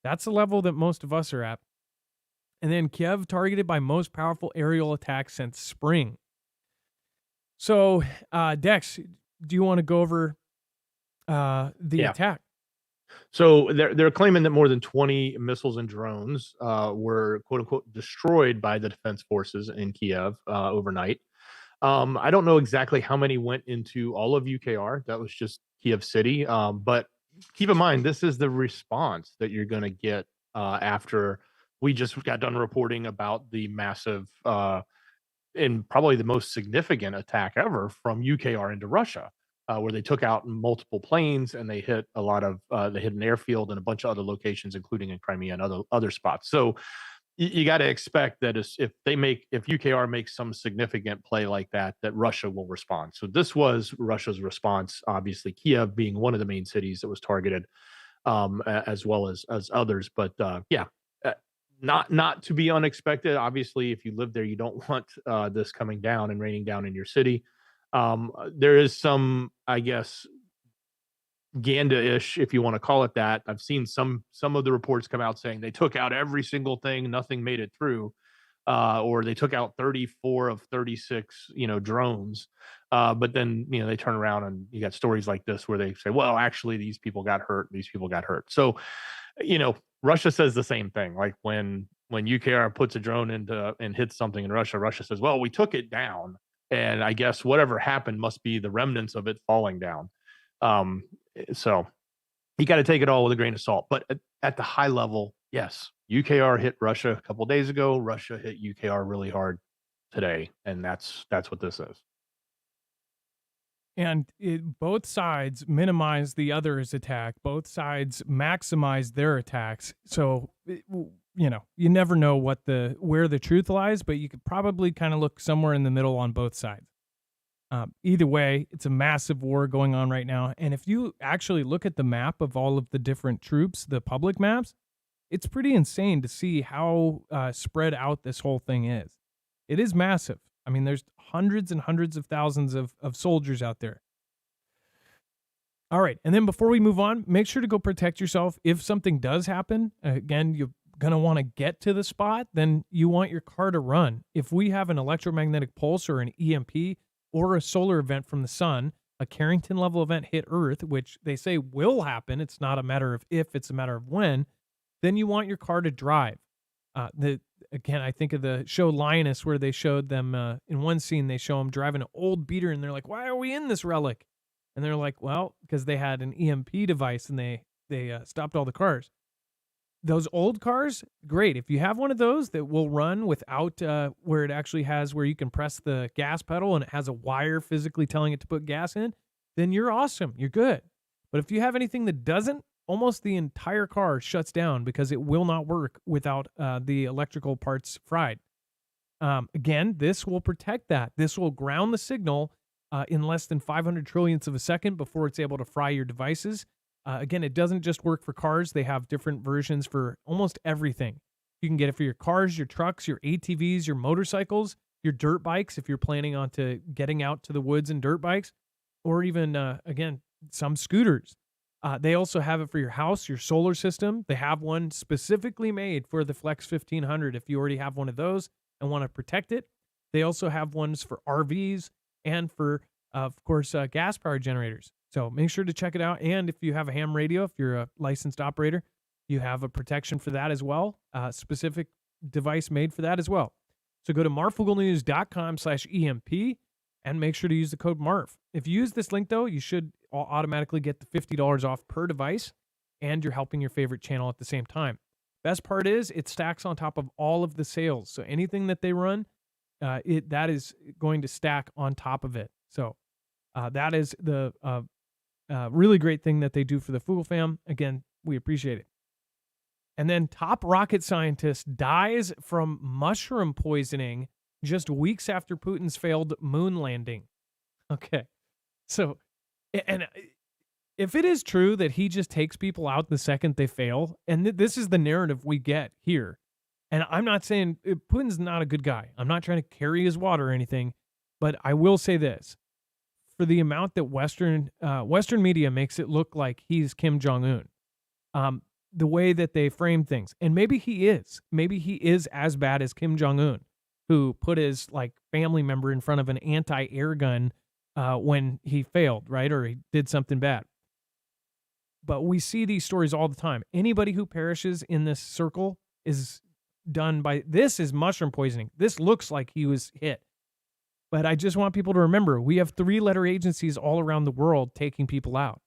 That's the level that most of us are at. And then Kyiv targeted by most powerful aerial attack since spring. So, Dex, do you want to go over the attack? So they're claiming that more than 20 missiles and drones were quote unquote destroyed by the defense forces in Kyiv overnight. I don't know exactly how many went into all of UKR. That was just Kyiv City. But keep in mind, this is the response that you're going to get after we just got done reporting about the massive and probably the most significant attack ever from UKR into Russia, where they took out multiple planes and they hit they hit an airfield and a bunch of other locations, including in Crimea and other spots. So you got to expect that if UKR makes some significant play like that, that Russia will respond. So this was Russia's response, obviously Kyiv being one of the main cities that was targeted, as well as others. But not to be unexpected. Obviously, if you live there, you don't want this coming down and raining down in your city. There is some, I guess, Ganda-ish, if you want to call it that. I've seen some of the reports come out saying they took out every single thing, nothing made it through, or they took out 34 of 36, drones. But then they turn around and you got stories like this where they say, well, actually, these people got hurt. These people got hurt. So, Russia says the same thing. Like when UKR puts a drone into and hits something in Russia, Russia says, well, we took it down, and I guess whatever happened must be the remnants of it falling down. So you got to take it all with a grain of salt. But at the high level, yes, UKR hit Russia a couple of days ago. Russia hit UKR really hard today, and that's what this is. And both sides minimize the other's attack. Both sides maximize their attacks. So, you never know where the truth lies, but you could probably kind of look somewhere in the middle on both sides. Either way, it's a massive war going on right now. And if you actually look at the map of all of the different troops, the public maps, it's pretty insane to see how spread out this whole thing is. It is massive. I mean, there's hundreds and hundreds of thousands of soldiers out there. All right. And then before we move on, make sure to go protect yourself. If something does happen, again, you're going to want to get to the spot, then you want your car to run. If we have an electromagnetic pulse or an EMP or a solar event from the sun, a Carrington level event hit Earth, which they say will happen, it's not a matter of if, it's a matter of when, then you want your car to drive. Again, I think of the show Lioness, where they showed them in one scene, they show them driving an old beater, and they're like, "Why are we in this relic?" And they're like, "Well, because they had an EMP device, and they stopped all the cars." Those old cars, great. If you have one of those that will run without where it actually has where you can press the gas pedal and it has a wire physically telling it to put gas in, then you're awesome. You're good. But if you have anything that doesn't, almost the entire car shuts down because it will not work without the electrical parts fried. Again, this will protect that. This will ground the signal in less than 500 trillionths of a second before it's able to fry your devices. Again, it doesn't just work for cars. They have different versions for almost everything. You can get it for your cars, your trucks, your ATVs, your motorcycles, your dirt bikes, if you're planning on getting out to the woods and dirt bikes, or even, again, some scooters. They also have it for your house, your solar system. They have one specifically made for the Flex 1500 if you already have one of those and want to protect it. They also have ones for RVs and for, of course, gas-powered generators. So make sure to check it out. And if you have a ham radio, if you're a licensed operator, you have a protection for that as well, specific device made for that as well. So go to marfooglenews.com/EMP and make sure to use the code MARF. If you use this link, though, you should automatically get the $50 off per device, and you're helping your favorite channel at the same time. Best part is it stacks on top of all of the sales. So anything that they run, that is going to stack on top of it. So that is the really great thing that they do for the Foogle fam. Again, we appreciate it. And then top rocket scientist dies from mushroom poisoning just weeks after Putin's failed moon landing. Okay. So, and if it is true that he just takes people out the second they fail, and this is the narrative we get here, and I'm not saying Putin's not a good guy. I'm not trying to carry his water or anything, but I will say this. For the amount that Western media makes it look like he's Kim Jong-un, the way that they frame things, and maybe he is as bad as Kim Jong-un, who put his family member in front of an anti-air gun when he failed, right? Or he did something bad. But we see these stories all the time. Anybody who perishes in this circle is done by, this is mushroom poisoning. This looks like he was hit. But I just want people to remember, we have 3-letter agencies all around the world taking people out.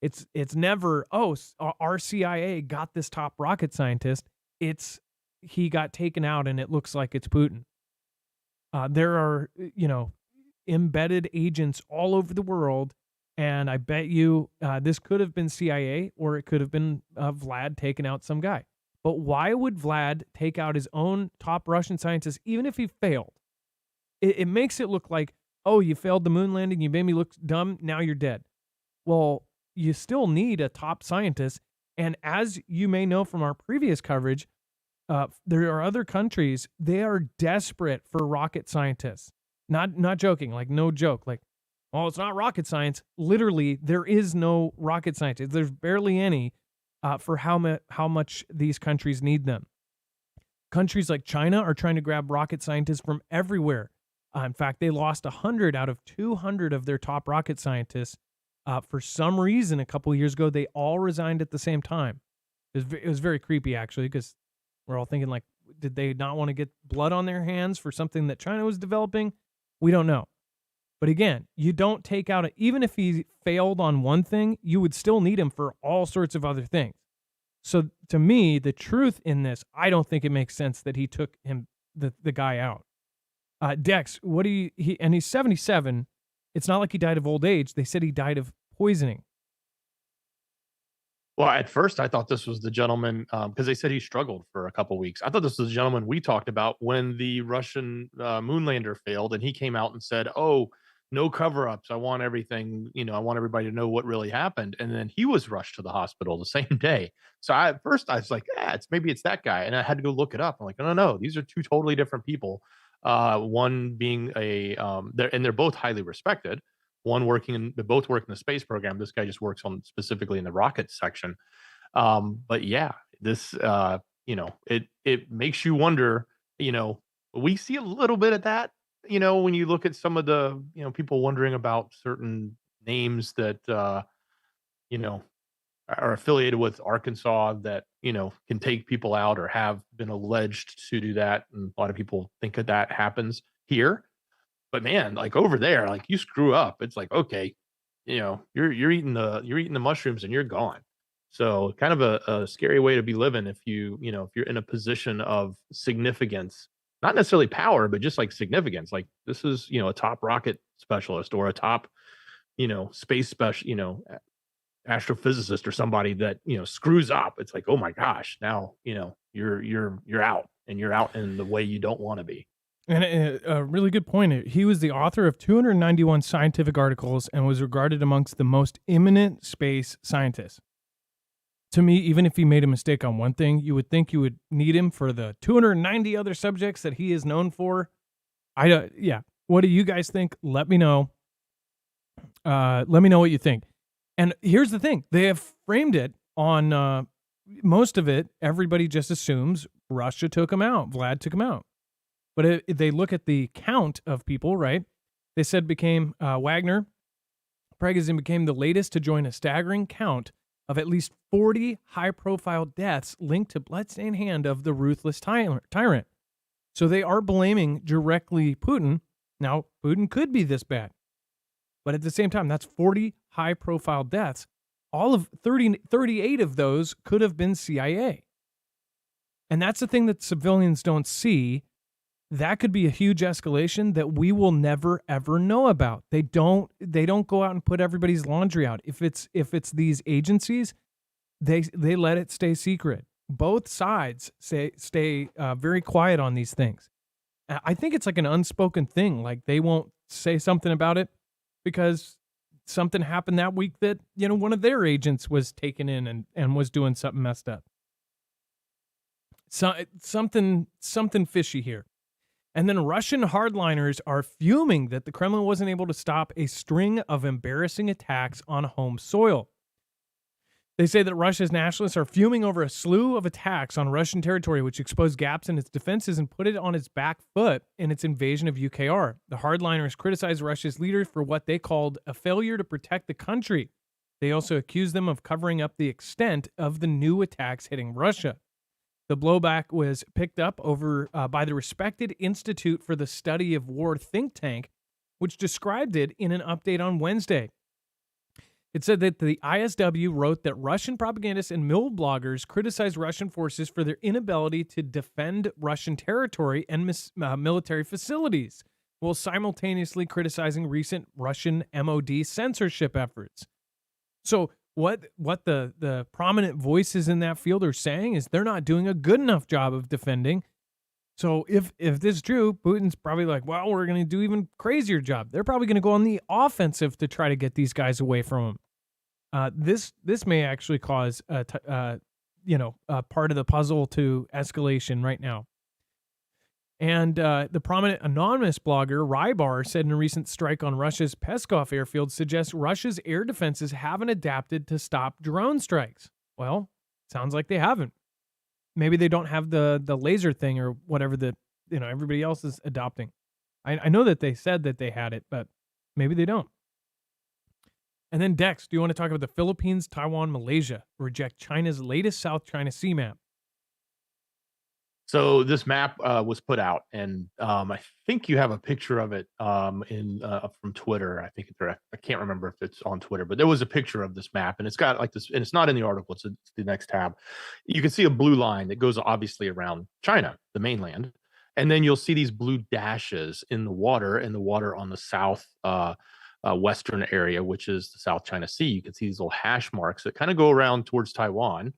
It's never, our CIA got this top rocket scientist. It's he got taken out and it looks like it's Putin. There are, embedded agents all over the world. And I bet you this could have been CIA or it could have been Vlad taking out some guy. But why would Vlad take out his own top Russian scientist, even if he failed? It makes it look like, oh, you failed the moon landing, you made me look dumb, now you're dead. Well, you still need a top scientist. And as you may know from our previous coverage, there are other countries, they are desperate for rocket scientists. Not joking, no joke. It's not rocket science. Literally, there is no rocket scientists. There's barely any for how much these countries need them. Countries like China are trying to grab rocket scientists from everywhere. In fact, they lost 100 out of 200 of their top rocket scientists. For some reason, a couple of years ago, they all resigned at the same time. It was very creepy, actually, because we're all thinking, did they not want to get blood on their hands for something that China was developing? We don't know. But again, you don't take out, even if he failed on one thing, you would still need him for all sorts of other things. So to me, the truth in this, I don't think it makes sense that he took the guy out. Dex, and he's 77. It's not like he died of old age. They said he died of poisoning. Well, at first, I thought this was the gentleman because they said he struggled for a couple weeks. I thought this was the gentleman we talked about when the Russian moon lander failed, and he came out and said, "Oh, no cover-ups. I want everything. I want everybody to know what really happened." And then he was rushed to the hospital the same day. So at first, I was like, maybe it's that guy," and I had to go look it up. I'm like, no, no, these are two totally different people. One being they're both highly respected. They both work in the space program. This guy just works on specifically in the rocket section. But yeah, this it makes you wonder, you know, we see a little bit of that, when you look at some of the, people wondering about certain names that you know, are affiliated with Arkansas that, can take people out or have been alleged to do that. And a lot of people think that happens here. But man, like over there, like you screw up, it's like, okay, you're eating the mushrooms and you're gone. So kind of a scary way to be living if you're in a position of significance, not necessarily power, but just like significance. Like this is, a top rocket specialist or a top, space special, astrophysicist or somebody that, screws up. It's like, oh my gosh, now, you're out and you're out in the way you don't want to be. And a really good point. He was the author of 291 scientific articles and was regarded amongst the most eminent space scientists. To me, even if he made a mistake on one thing, you would think you would need him for the 290 other subjects that he is known for. Yeah. What do you guys think? Let me know. Let me know what you think. And here's the thing: they have framed it on most of it. Everybody just assumes Russia took him out. Vlad took him out. But if they look at the count of people, right? They said became Wagner. Prigozhin became the latest to join a staggering count of at least 40 high-profile deaths linked to bloodstained hand of the ruthless tyrant. So they are blaming directly Putin. Now, Putin could be this bad. But at the same time, that's 40 high-profile deaths. All of 38 of those could have been CIA. And that's the thing that civilians don't see. That could be a huge escalation that we will never ever know about. They don't go out and put everybody's laundry out. If it's these agencies, they let it stay secret. Both sides stay very quiet on these things. I think it's like an unspoken thing. Like they won't say something about it because something happened that week that, one of their agents was taken in and was doing something messed up. So something fishy here. And then Russian hardliners are fuming that the Kremlin wasn't able to stop a string of embarrassing attacks on home soil. They say that Russia's nationalists are fuming over a slew of attacks on Russian territory, which exposed gaps in its defenses and put it on its back foot in its invasion of UKR. The hardliners criticized Russia's leaders for what they called a failure to protect the country. They also accused them of covering up the extent of the new attacks hitting Russia. The blowback was picked up over by the respected Institute for the Study of War think tank, which described it in an update on Wednesday. It said that the ISW wrote that Russian propagandists and mill bloggers criticized Russian forces for their inability to defend Russian territory and military facilities, while simultaneously criticizing recent Russian MOD censorship efforts. So what the prominent voices in that field are saying is they're not doing a good enough job of defending. So if this is true, Putin's probably like, well, we're going to do even crazier job. They're probably going to go on the offensive to try to get these guys away from him. This may actually cause a part of the puzzle to escalation right now. And the prominent anonymous blogger Rybar said in a recent strike on Russia's Peskov airfield suggests Russia's air defenses haven't adapted to stop drone strikes. Well, sounds like they haven't. Maybe they don't have the laser thing or whatever that everybody else is adopting. I know that they said that they had it, but maybe they don't. And then Dex, do you want to talk about the Philippines, Taiwan, Malaysia reject China's latest South China Sea map? So this map was put out, and I think you have a picture of it from Twitter. I can't remember if it's on Twitter, but there was a picture of this map, and it's got like this, and it's not in the article. It's the next tab. You can see a blue line that goes obviously around China, the mainland, and then you'll see these blue dashes in the water on the south western area, which is the South China Sea. You can see these little hash marks that kind of go around towards Taiwan.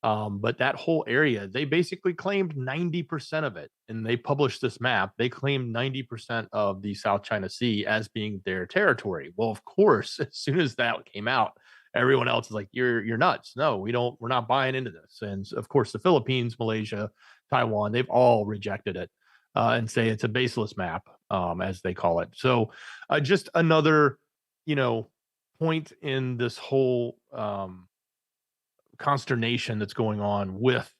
But that whole area, they basically claimed 90% of it. And they published this map. They claimed 90% of the South China Sea as being their territory. Well, of course, as soon as that came out, everyone else is like, you're nuts. No, we're not buying into this. And of course, the Philippines, Malaysia, Taiwan, they've all rejected it and say it's a baseless map, as they call it. So just another, you know, point in this whole consternation that's going on with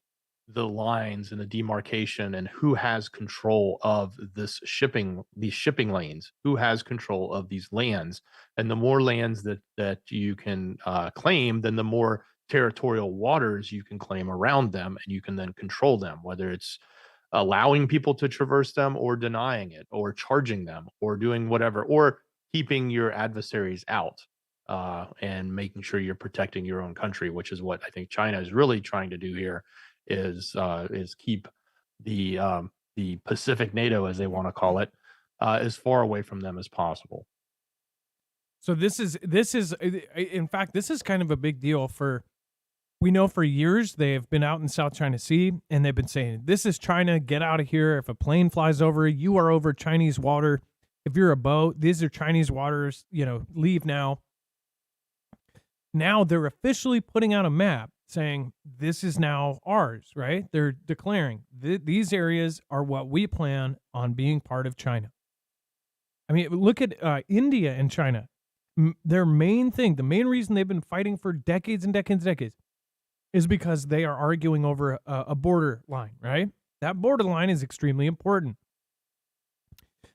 the lines and the demarcation and who has control of these shipping lanes, who has control of these lands. And the more lands that you can claim, then the more territorial waters you can claim around them, and you can then control them, whether it's allowing people to traverse them or denying it or charging them or doing whatever, or keeping your adversaries out, and making sure you're protecting your own country, which is what I think China is really trying to do here, is keep the Pacific NATO, as they want to call it, as far away from them as possible. So this is in fact, this is kind of a big deal for, we know for years they've been out in South China Sea and they've been saying, this is China, get out of here. If a plane flies over, you are over Chinese water. If you're a boat, these are Chinese waters, leave now. Now they're officially putting out a map saying this is now ours, right? They're declaring these areas are what we plan on being part of China. I mean, look at India and China. Their main thing, the main reason they've been fighting for decades and decades and decades, is because they are arguing over a border line, right? That border line is extremely important.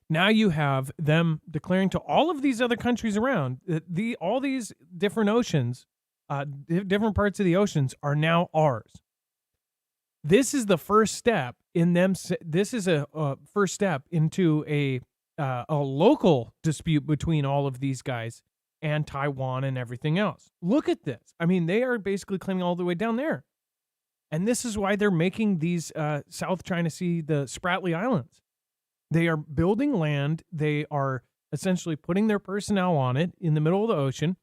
Now you have them declaring to all of these other countries around that all these different oceans, different parts of the oceans are now ours. This is the first step in them. This is a first step into a local dispute between all of these guys and Taiwan and everything else. Look at this. I mean, they are basically claiming all the way down there. And this is why they're making these South China Sea, the Spratly Islands. They are building land. They are essentially putting their personnel on it in the middle of the ocean.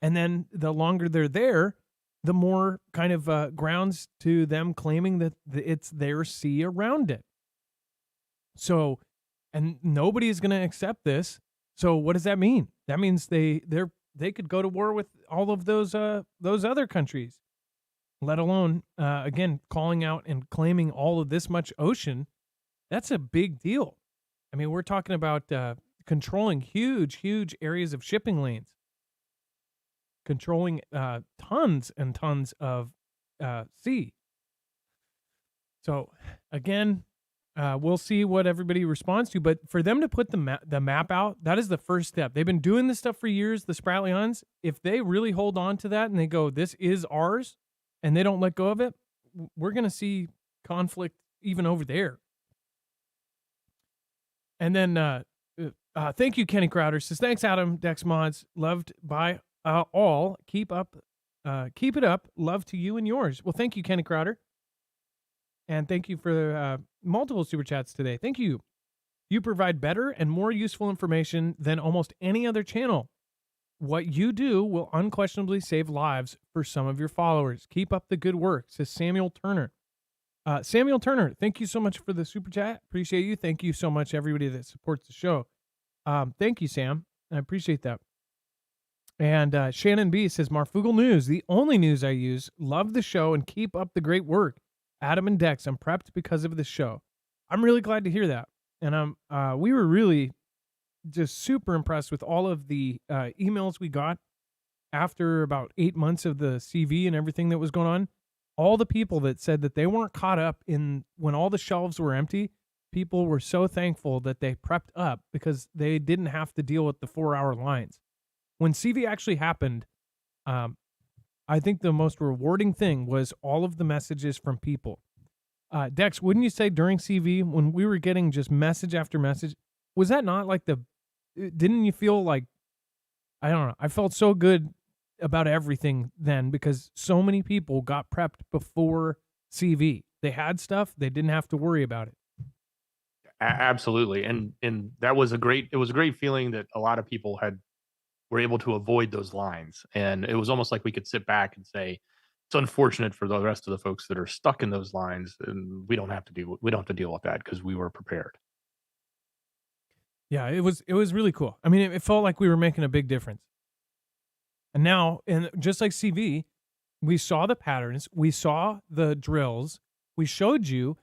And then the longer they're there, the more kind of grounds to them claiming that it's their sea around it. So, and nobody is going to accept this. So what does that mean? That means they could go to war with all of those other countries, let alone, again, calling out and claiming all of this much ocean. That's a big deal. I mean, we're talking about controlling huge areas of shipping lanes, controlling tons and tons of sea. So, again, we'll see what everybody responds to. But for them to put the map out, that is the first step. They've been doing this stuff for years, the Spratly Islands. If they really hold on to that and they go, this is ours, and they don't let go of it, we're going to see conflict even over there. And then thank you, Kenny Crowder. Says, thanks, Adam, Dex Mods. Loved by all. Keep it up. Love to you and yours. Well, thank you, Kenny Crowder. And thank you for multiple super chats today. Thank you. You provide better and more useful information than almost any other channel. What you do will unquestionably save lives for some of your followers. Keep up the good work, says Samuel Turner. Samuel Turner, thank you so much for the super chat. Appreciate you. Thank you so much, everybody that supports the show. Thank you, Sam. I appreciate that. And Shannon B says, Marfoogle News, the only news I use. Love the show and keep up the great work. Adam and Dex, I'm prepped because of the show. I'm really glad to hear that. And we were really just super impressed with all of the emails we got after about 8 months of the CV and everything that was going on. All the people that said that they weren't caught up in when all the shelves were empty, people were so thankful that they prepped up because they didn't have to deal with the 4-hour lines. When CV actually happened, I think the most rewarding thing was all of the messages from people. Dex, wouldn't you say during CV, when we were getting just message after message, was that not like didn't you feel like, I don't know, I felt so good about everything then because so many people got prepped before CV. They had stuff, they didn't have to worry about it. Absolutely. And that was a great feeling that a lot of people had were able to avoid those lines. And it was almost like we could sit back and say, it's unfortunate for the rest of the folks that are stuck in those lines, and we don't have to deal with that because we were prepared. Yeah, it was really cool. I mean, it felt like we were making a big difference. And now, and just like CV, we saw the patterns, we saw the drills, we showed you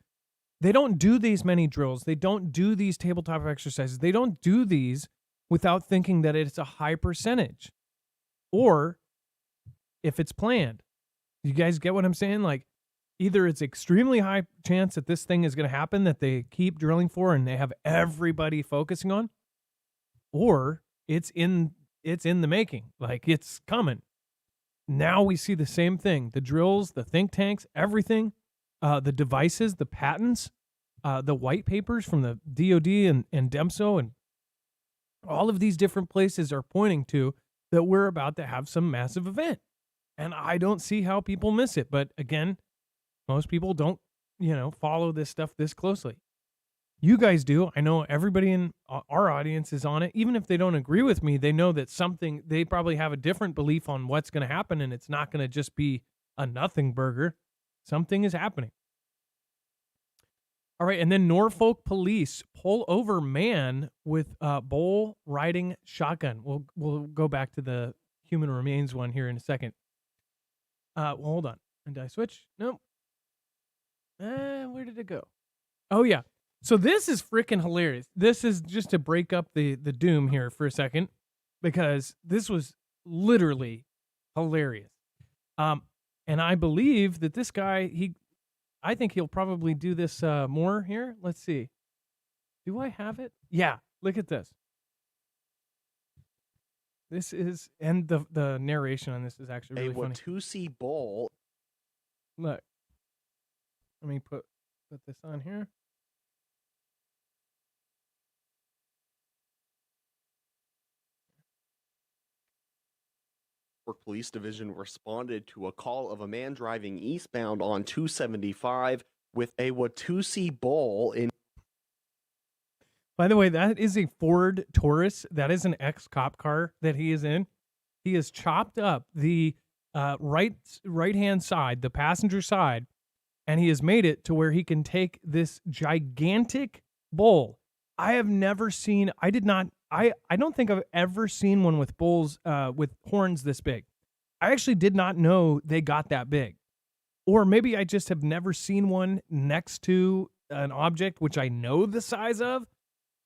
they don't do these many drills, they don't do these tabletop exercises, they don't do these without thinking that it's a high percentage, or if it's planned. You guys get what I'm saying? Like, either it's extremely high chance that this thing is going to happen that they keep drilling for and they have everybody focusing on, or it's in the making, like it's coming. Now we see the same thing: the drills, the think tanks, everything, the devices, the patents, the white papers from the DoD and DEMSO, and all of these different places are pointing to that we're about to have some massive event. And I don't see how people miss it. But again, most people don't, follow this stuff this closely. You guys do. I know everybody in our audience is on it. Even if they don't agree with me, they know that they probably have a different belief on what's going to happen, and it's not going to just be a nothing burger. Something is happening. All right, and then Norfolk police pull over man with bull riding shotgun. We'll go back to the human remains one here in a second. Hold on. And did I switch? Nope. Where did it go? Oh, yeah. So this is freaking hilarious. This is just to break up the doom here for a second, because this was literally hilarious. And I believe that this guy, I think he'll probably do this more here. Let's see. Do I have it? Yeah. Look at this. This is, and the narration on this is actually really funny. A Watusi bull. Look. Let me put this on here. Police Division responded to a call of a man driving eastbound on 275 with a Watusi bull in. By the way, that is a Ford Taurus. That is an ex-cop car that he is in. He has chopped up the right-hand side, the passenger side, and he has made it to where he can take this gigantic bull. I don't think I've ever seen one with bulls with horns this big. I actually did not know they got that big. Or maybe I just have never seen one next to an object which I know the size of.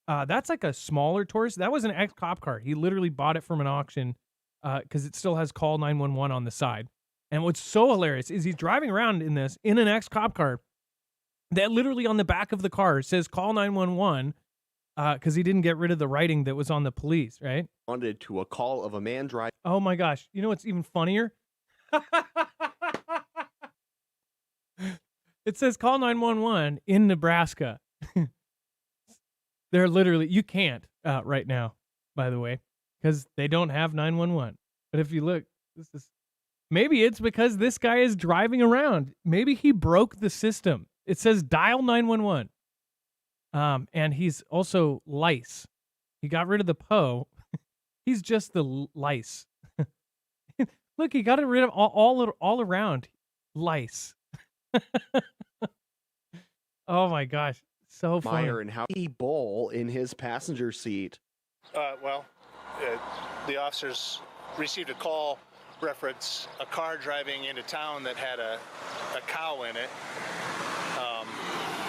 That's like a smaller Taurus. That was an ex-cop car. He literally bought it from an auction because it still has call 911 on the side. And what's so hilarious is he's driving around in an ex-cop car that literally on the back of the car says call 911 because he didn't get rid of the writing that was on the police, right? Responded to a call of a man driving. Oh my gosh. You know what's even funnier? It says call 911 in Nebraska. They're literally, you can't right now, by the way, because they don't have 911. But if you look, maybe it's because this guy is driving around. Maybe he broke the system. It says dial 911. And he's also lice. He got rid of the Poe. He's just the lice. Look, he got rid of all around lice. Oh my gosh. So funny. Meyer and how he bull in his passenger seat. The officers received a call reference a car driving into town that had a cow in it.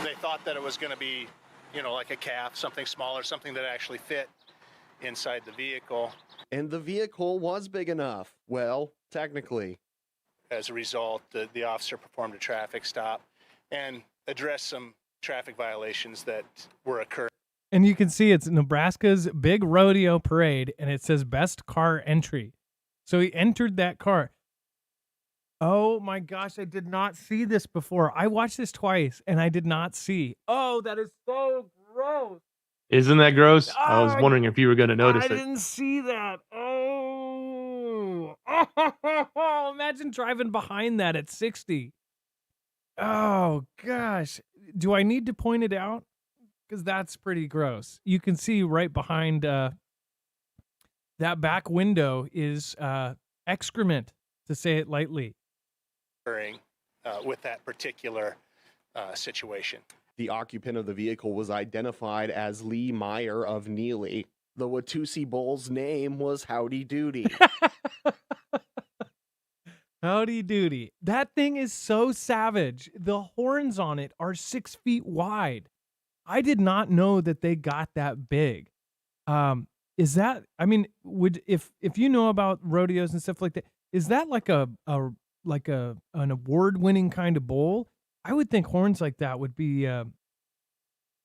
They thought that it was going to be, like a calf, something smaller, something that actually fit inside the vehicle. And the vehicle was big enough. Well, technically. As a result, the officer performed a traffic stop and addressed some traffic violations that were occurring. And you can see it's Nebraska's big rodeo parade, and it says best car entry. So he entered that car. Oh my gosh, I did not see this before. I watched this twice, and I did not see. Oh, that is so gross. Isn't that gross? I was wondering if you were going to notice it. I didn't see that. Oh. Imagine driving behind that at 60. Oh, gosh. Do I need to point it out? Because that's pretty gross. You can see right behind that back window is excrement, to say it lightly. With that particular situation. The occupant of the vehicle was identified as Lee Meyer of Neely. The Watusi Bull's name was Howdy Doody. Howdy doody. That thing is so savage. The horns on it are 6 feet wide. I did not know that they got that big. Is that, I mean, if you know about rodeos and stuff like that, is that like an award-winning kind of bull? I would think horns like that would be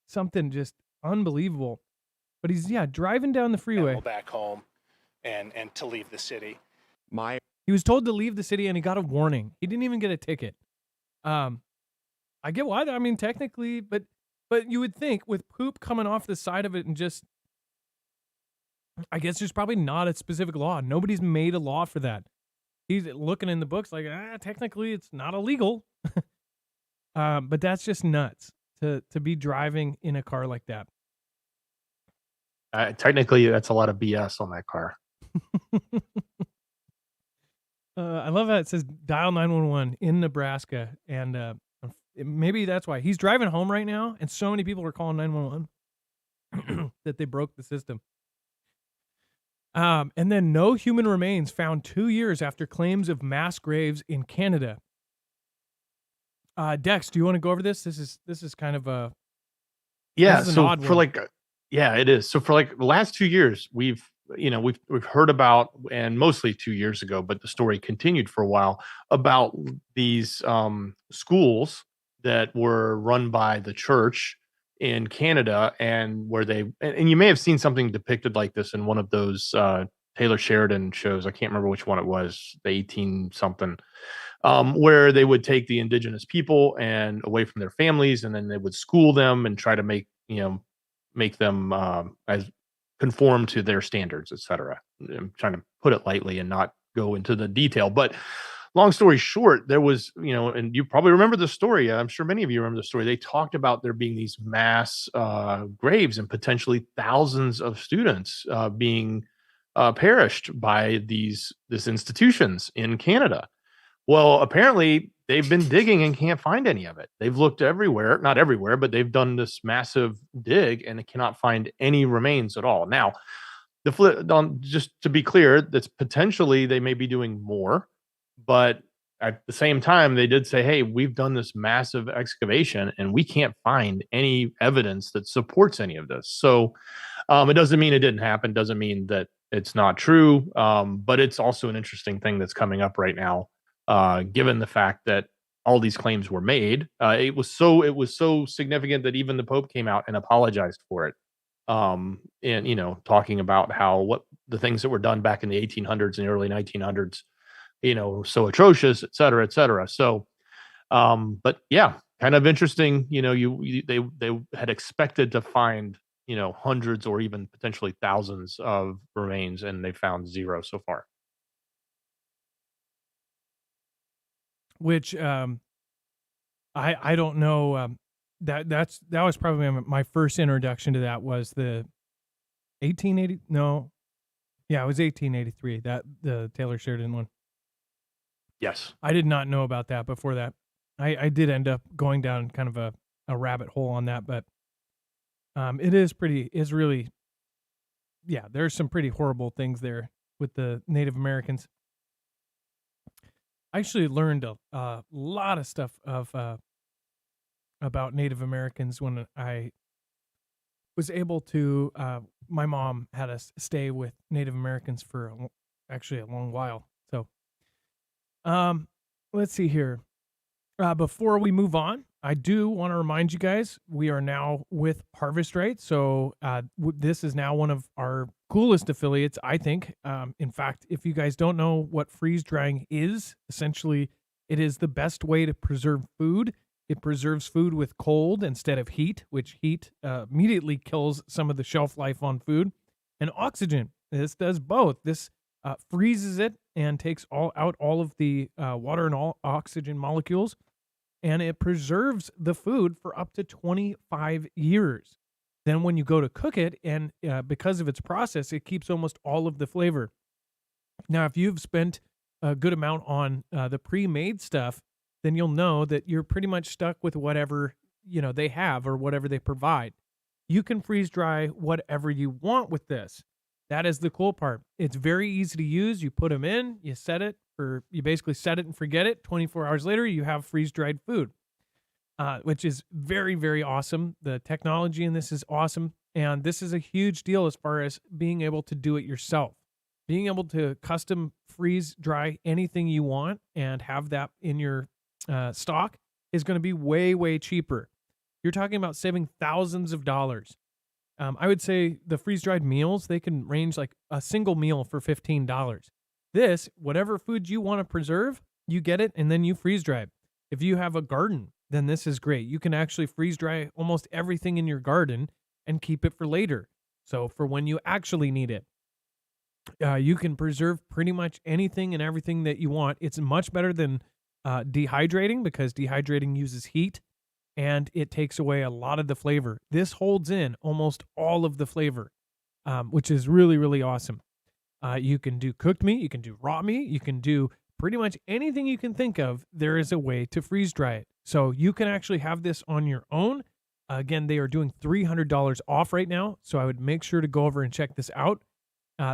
something just unbelievable. But he's driving down the freeway. Back home and to leave the city. He was told to leave the city and he got a warning. He didn't even get a ticket. I get why. I mean, technically, but you would think with poop coming off the side of it and just, I guess there's probably not a specific law. Nobody's made a law for that. He's looking in the books like, technically it's not illegal. But that's just nuts to be driving in a car like that. Technically, that's a lot of BS on that car. I love how it says dial 911 in Nebraska. And maybe that's why. He's driving home right now, and so many people are calling 911 that they broke the system. And then no human remains found 2 years after claims of mass graves in Canada. Dex, do you want to go over this? This is kind of a So for like, it is. So for like the last 2 years, we've heard about, and mostly 2 years ago, but the story continued for a while, about these schools that were run by the church in Canada, and where and you may have seen something depicted like this in one of those Taylor Sheridan shows. I can't remember which one it was, the 18 something, where they would take the indigenous people and away from their families, and then they would school them and try to make them as conform to their standards, etc. I'm trying to put it lightly and not go into the detail, but long story short, there was, and you probably remember the story. I'm sure many of you remember the story. They talked about there being these mass graves and potentially thousands of students being perished by these institutions in Canada. Well, apparently they've been digging and can't find any of it. They've looked everywhere, not everywhere, but they've done this massive dig and they cannot find any remains at all. Now, just to be clear, that's potentially they may be doing more, but at the same time, they did say, hey, we've done this massive excavation and we can't find any evidence that supports any of this. So it doesn't mean it didn't happen, doesn't mean that it's not true, but it's also an interesting thing that's coming up right now. Given the fact that all these claims were made, it was so significant that even the Pope came out and apologized for it. And talking about what the things that were done back in the 1800s and the early 1900s, so atrocious, et cetera, et cetera. So, but yeah, kind of interesting. They had expected to find hundreds or even potentially thousands of remains, and they found 0 so far. Which I don't know. That was probably my first introduction to that was the 1880. No, yeah, it was 1883. That the Taylor Sheridan one. Yes, I did not know about that before that. I did end up going down kind of a rabbit hole on that, but is really, there's some pretty horrible things there with the Native Americans. I actually learned a lot of stuff about Native Americans when I was able to. My mom had us stay with Native Americans for actually a long while. So, let's see here. Before we move on, I do want to remind you guys we are now with Harvest Right. So this is now one of our coolest affiliates, I think. In fact, if you guys don't know what freeze drying is, essentially it is the best way to preserve food. It preserves food with cold instead of heat, which heat immediately kills some of the shelf life on food. And oxygen, this does both. This freezes it and takes all of the water and all oxygen molecules, and it preserves the food for up to 25 years. Then when you go to cook it, and because of its process, it keeps almost all of the flavor. Now, if you've spent a good amount on the pre-made stuff, then you'll know that you're pretty much stuck with whatever, they have or whatever they provide. You can freeze dry whatever you want with this. That is the cool part. It's very easy to use. You put them in, you basically set it and forget it. 24 hours later, you have freeze dried food, which is very, very awesome. The technology in this is awesome. And this is a huge deal as far as being able to do it yourself. Being able to custom freeze dry anything you want and have that in your stock is going to be way, way cheaper. You're talking about saving thousands of dollars. I would say the freeze-dried meals, they can range like a single meal for $15. This, whatever food you want to preserve, you get it and then you freeze dry it. If you have a garden, then this is great. You can actually freeze dry almost everything in your garden and keep it for later. So for when you actually need it. You can preserve pretty much anything and everything that you want. It's much better than dehydrating, because dehydrating uses heat and it takes away a lot of the flavor. This holds in almost all of the flavor, which is really, really awesome. You can do cooked meat, you can do raw meat, you can do pretty much anything you can think of. There is a way to freeze dry it. So you can actually have this on your own. Again, they are doing $300 off right now. So I would make sure to go over and check this out.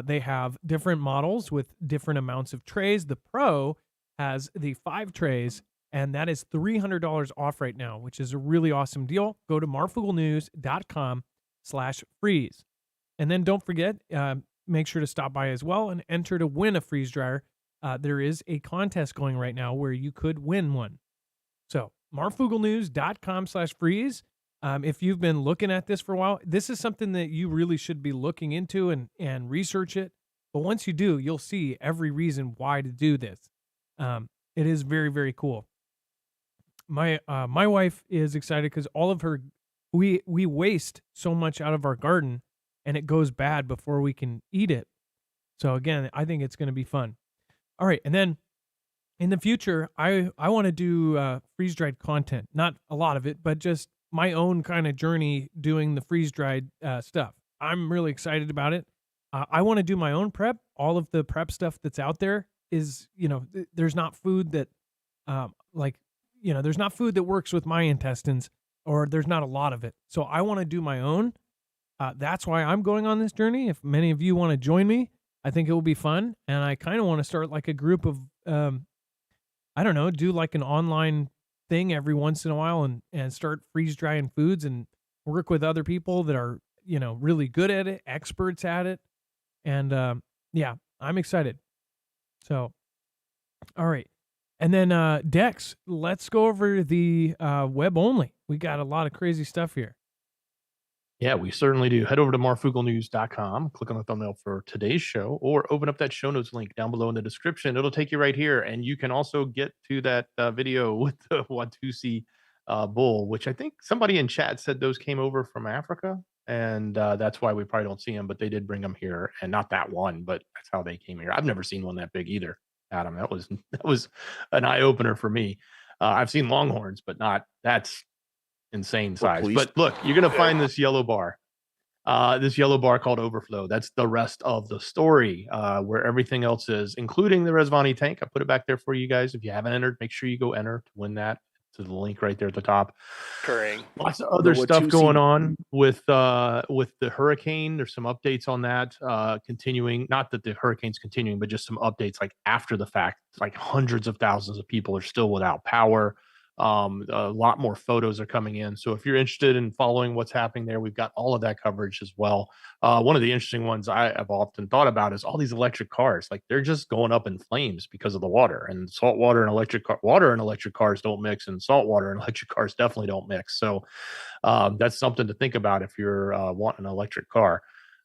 They have different models with different amounts of trays. The Pro has the 5 trays, and that is $300 off right now, which is a really awesome deal. Go to marfooglenews.com/freeze. And then don't forget, make sure to stop by as well and enter to win a freeze dryer. There is a contest going right now where you could win one. So marfooglenews.com/freeze. If you've been looking at this for a while, this is something that you really should be looking into and research it. But once you do, you'll see every reason why to do this. It is very, very cool. My wife is excited because all of her, we waste so much out of our garden and it goes bad before we can eat it. So again, I think it's going to be fun. All right. And then in the future, I want to do freeze-dried content. Not a lot of it, but just my own kind of journey doing the freeze-dried stuff. I'm really excited about it. I want to do my own prep. All of the prep stuff that's out there is, there's not food that, there's not food that works with my intestines, or there's not a lot of it. So I want to do my own. That's why I'm going on this journey. If many of you want to join me, I think it will be fun. And I kind of want to start like a group of, do like an online thing every once in a while and start freeze drying foods and work with other people that are, really good at it, experts at it. And I'm excited. So, all right. And then Dex, let's go over the web only. We got a lot of crazy stuff here. Yeah, we certainly do. Head over to marfooglenews.com, click on the thumbnail for today's show, or open up that show notes link down below in the description. It'll take you right here, and you can also get to that video with the Watusi bull, which I think somebody in chat said those came over from Africa, and that's why we probably don't see them, but they did bring them here, and not that one, but that's how they came here. I've never seen one that big either, Adam. That was an eye-opener for me. I've seen longhorns, but not that's insane size. But look, you're gonna find this yellow bar called overflow. That's the rest of the story, where everything else is, including the Rezvani tank. I put it back there for you guys. If you haven't entered, make sure you go enter to win that, to the link right there at the top. Lots of other stuff going on with the hurricane. There's some updates on that continuing. Not that the hurricane's continuing, but just some updates like after the fact. Like hundreds of thousands of people are still without power. A lot more photos are coming in. So if you're interested in following what's happening there, we've got all of that coverage as well. One of the interesting ones I have often thought about is all these electric cars. Like they're just going up in flames because of the water, and salt water and electric cars don't mix, and salt water and electric cars definitely don't mix. So that's something to think about if you're wanting an electric car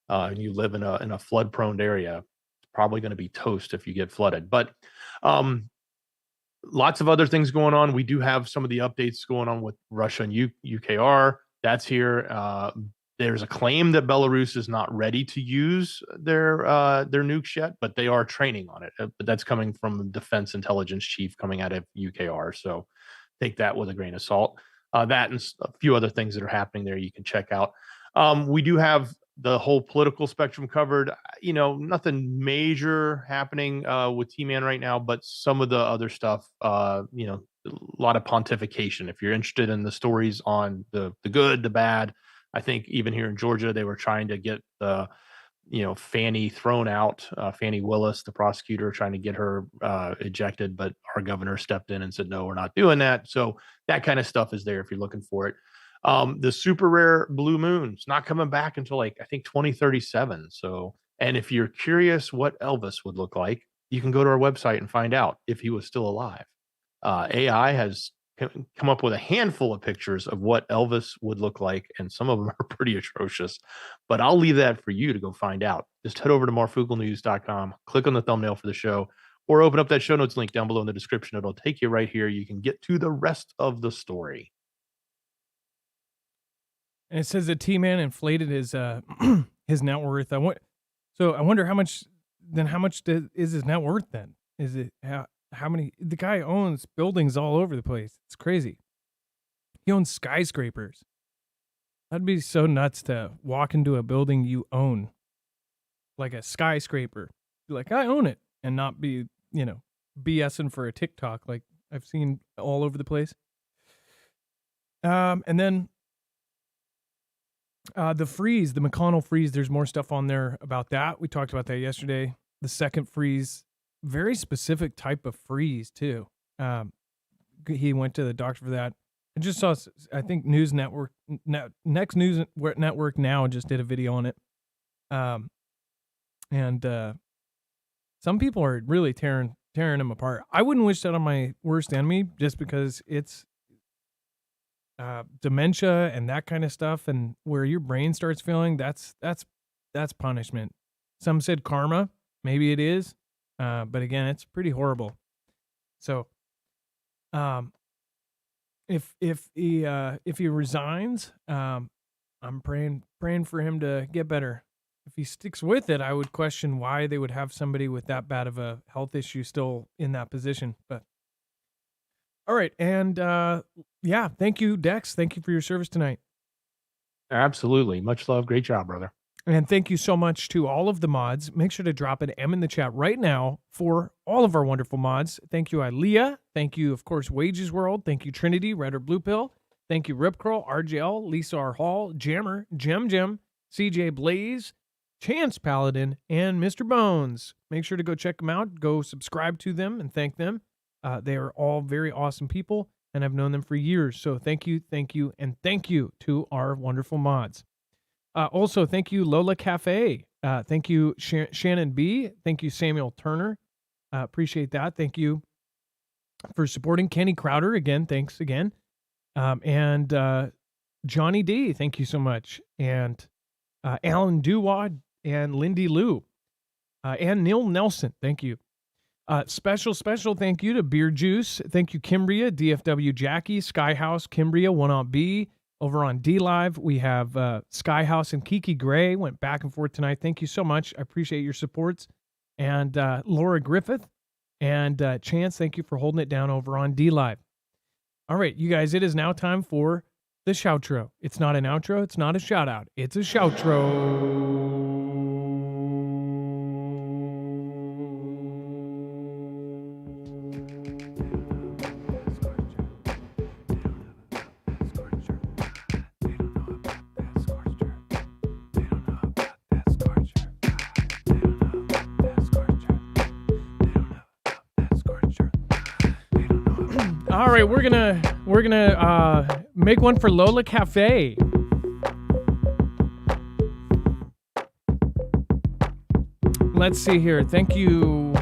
and you live in a flood prone area. It's probably going to be toast if you get flooded. But lots of other things going on. We do have some of the updates going on with Russia and UKR. That's here. There's a claim that Belarus is not ready to use their nukes yet, but they are training on it. But that's coming from the defense intelligence chief coming out of UKR. So take that with a grain of salt. That and a few other things that are happening there you can check out. We do have the whole political spectrum covered. Nothing major happening with T-Man right now, but some of the other stuff, a lot of pontification. If you're interested in the stories on the good, the bad, I think even here in Georgia, they were trying to get the Fannie thrown out, Fannie Willis, the prosecutor, trying to get her ejected, but our governor stepped in and said, no, we're not doing that. So that kind of stuff is there if you're looking for it. The super rare blue moon's not coming back until I think 2037. So, and if you're curious what Elvis would look like, you can go to our website and find out if he was still alive. AI has come up with a handful of pictures of what Elvis would look like, and some of them are pretty atrocious, but I'll leave that for you to go find out. Just head over to marfooglenews.com, click on the thumbnail for the show, or open up that show notes link down below in the description. It'll take you right here. You can get to the rest of the story. And it says that T-Man inflated his his net worth. I wonder how much is his net worth then? Is it how many? The guy owns buildings all over the place. It's crazy. He owns skyscrapers. That'd be so nuts to walk into a building you own, like a skyscraper. Be like, I own it, and not be, BSing for a TikTok like I've seen all over the place. And then the freeze, the McConnell freeze, there's more stuff on there about that. We talked about that yesterday. The second freeze, very specific type of freeze too. He went to the doctor for that. I just saw, I think News Network, Next News Network Now just did a video on it. And some people are really tearing him apart. I wouldn't wish that on my worst enemy, just because it's dementia and that kind of stuff, and where your brain starts feeling, that's punishment. Some said karma, maybe it is, but again, it's pretty horrible. So, if he resigns, I'm praying for him to get better. If he sticks with it, I would question why they would have somebody with that bad of a health issue still in that position. But all right, and yeah, thank you, Dex. Thank you for your service tonight. Absolutely, much love. Great job, brother. And thank you so much to all of the mods. Make sure to drop an M in the chat right now for all of our wonderful mods. Thank you, Ilea. Thank you, of course, Wages World. Thank you, Trinity, Red or Blue Pill. Thank you, Ripcurl, RJL, Lisa R. Hall, Jammer, Jim, CJ Blaze, Chance Paladin, and Mr. Bones. Make sure to go check them out. Go subscribe to them and thank them. They are all very awesome people, and I've known them for years. So thank you, and thank you to our wonderful mods. Also, thank you, Lola Cafe. Thank you, Shannon B. Thank you, Samuel Turner. Appreciate that. Thank you for supporting Kenny Crowder. Again, thanks again. And Johnny D, thank you so much. And Alan Duwad and Lindy Lou. And Neil Nelson, thank you. Special thank you to Beer Juice. Thank you, Kimbria, DFW Jackie, Skyhouse, Kimbria, 1B. Over on D-Live, we have Skyhouse and Kiki Gray. Went back and forth tonight. Thank you so much. I appreciate your supports. And Laura Griffith and Chance, thank you for holding it down over on D-Live. All right, you guys, it is now time for the shoutro. It's not an outro. It's not a shout-out. It's a shoutro. All right, we're gonna make one for Lola Cafe. Let's see here. Thank you.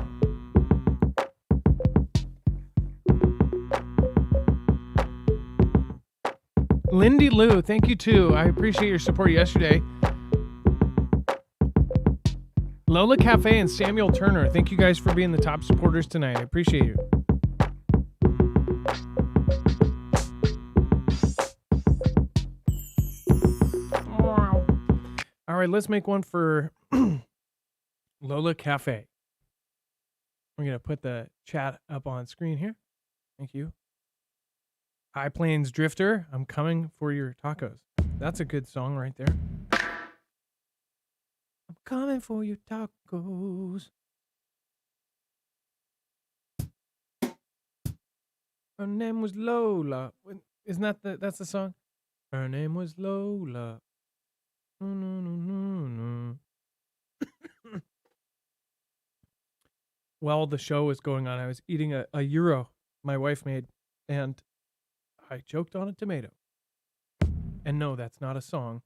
Lindy Lou, thank you too. I appreciate your support yesterday. Lola Cafe and Samuel Turner, thank you guys for being the top supporters tonight. I appreciate you. All right, let's make one for Lola Cafe. We're going to put the chat up on screen here. Thank you. High Plains Drifter, I'm coming for your tacos. That's a good song right there. coming for your tacos. Her name was Lola. Isn't that's the song? Her name was Lola. No, no, no, no, no. While the show was going on, I was eating a gyro my wife made, and I choked on a tomato. And no, that's not a song.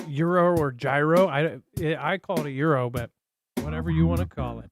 Euro or gyro. I call it a euro, but whatever you want to call it.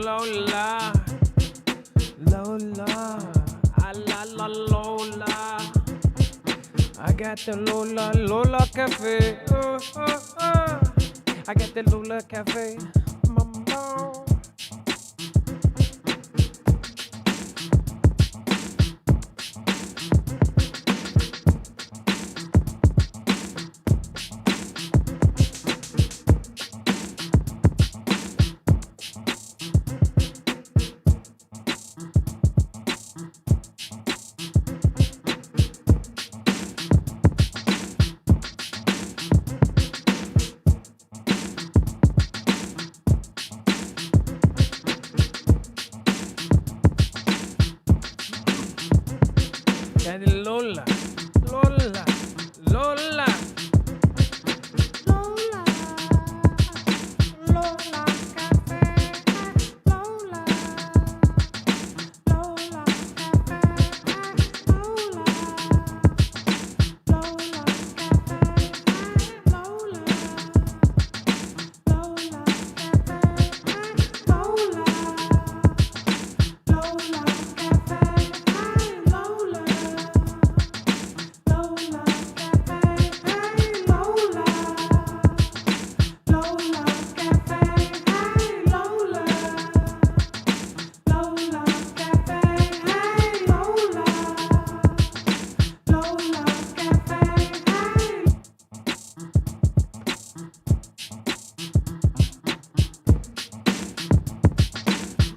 Lola, Lola, I got the Lola, Lola Cafe. Oh, oh, oh. I got the Lola Cafe. Mama. Daddy Lola.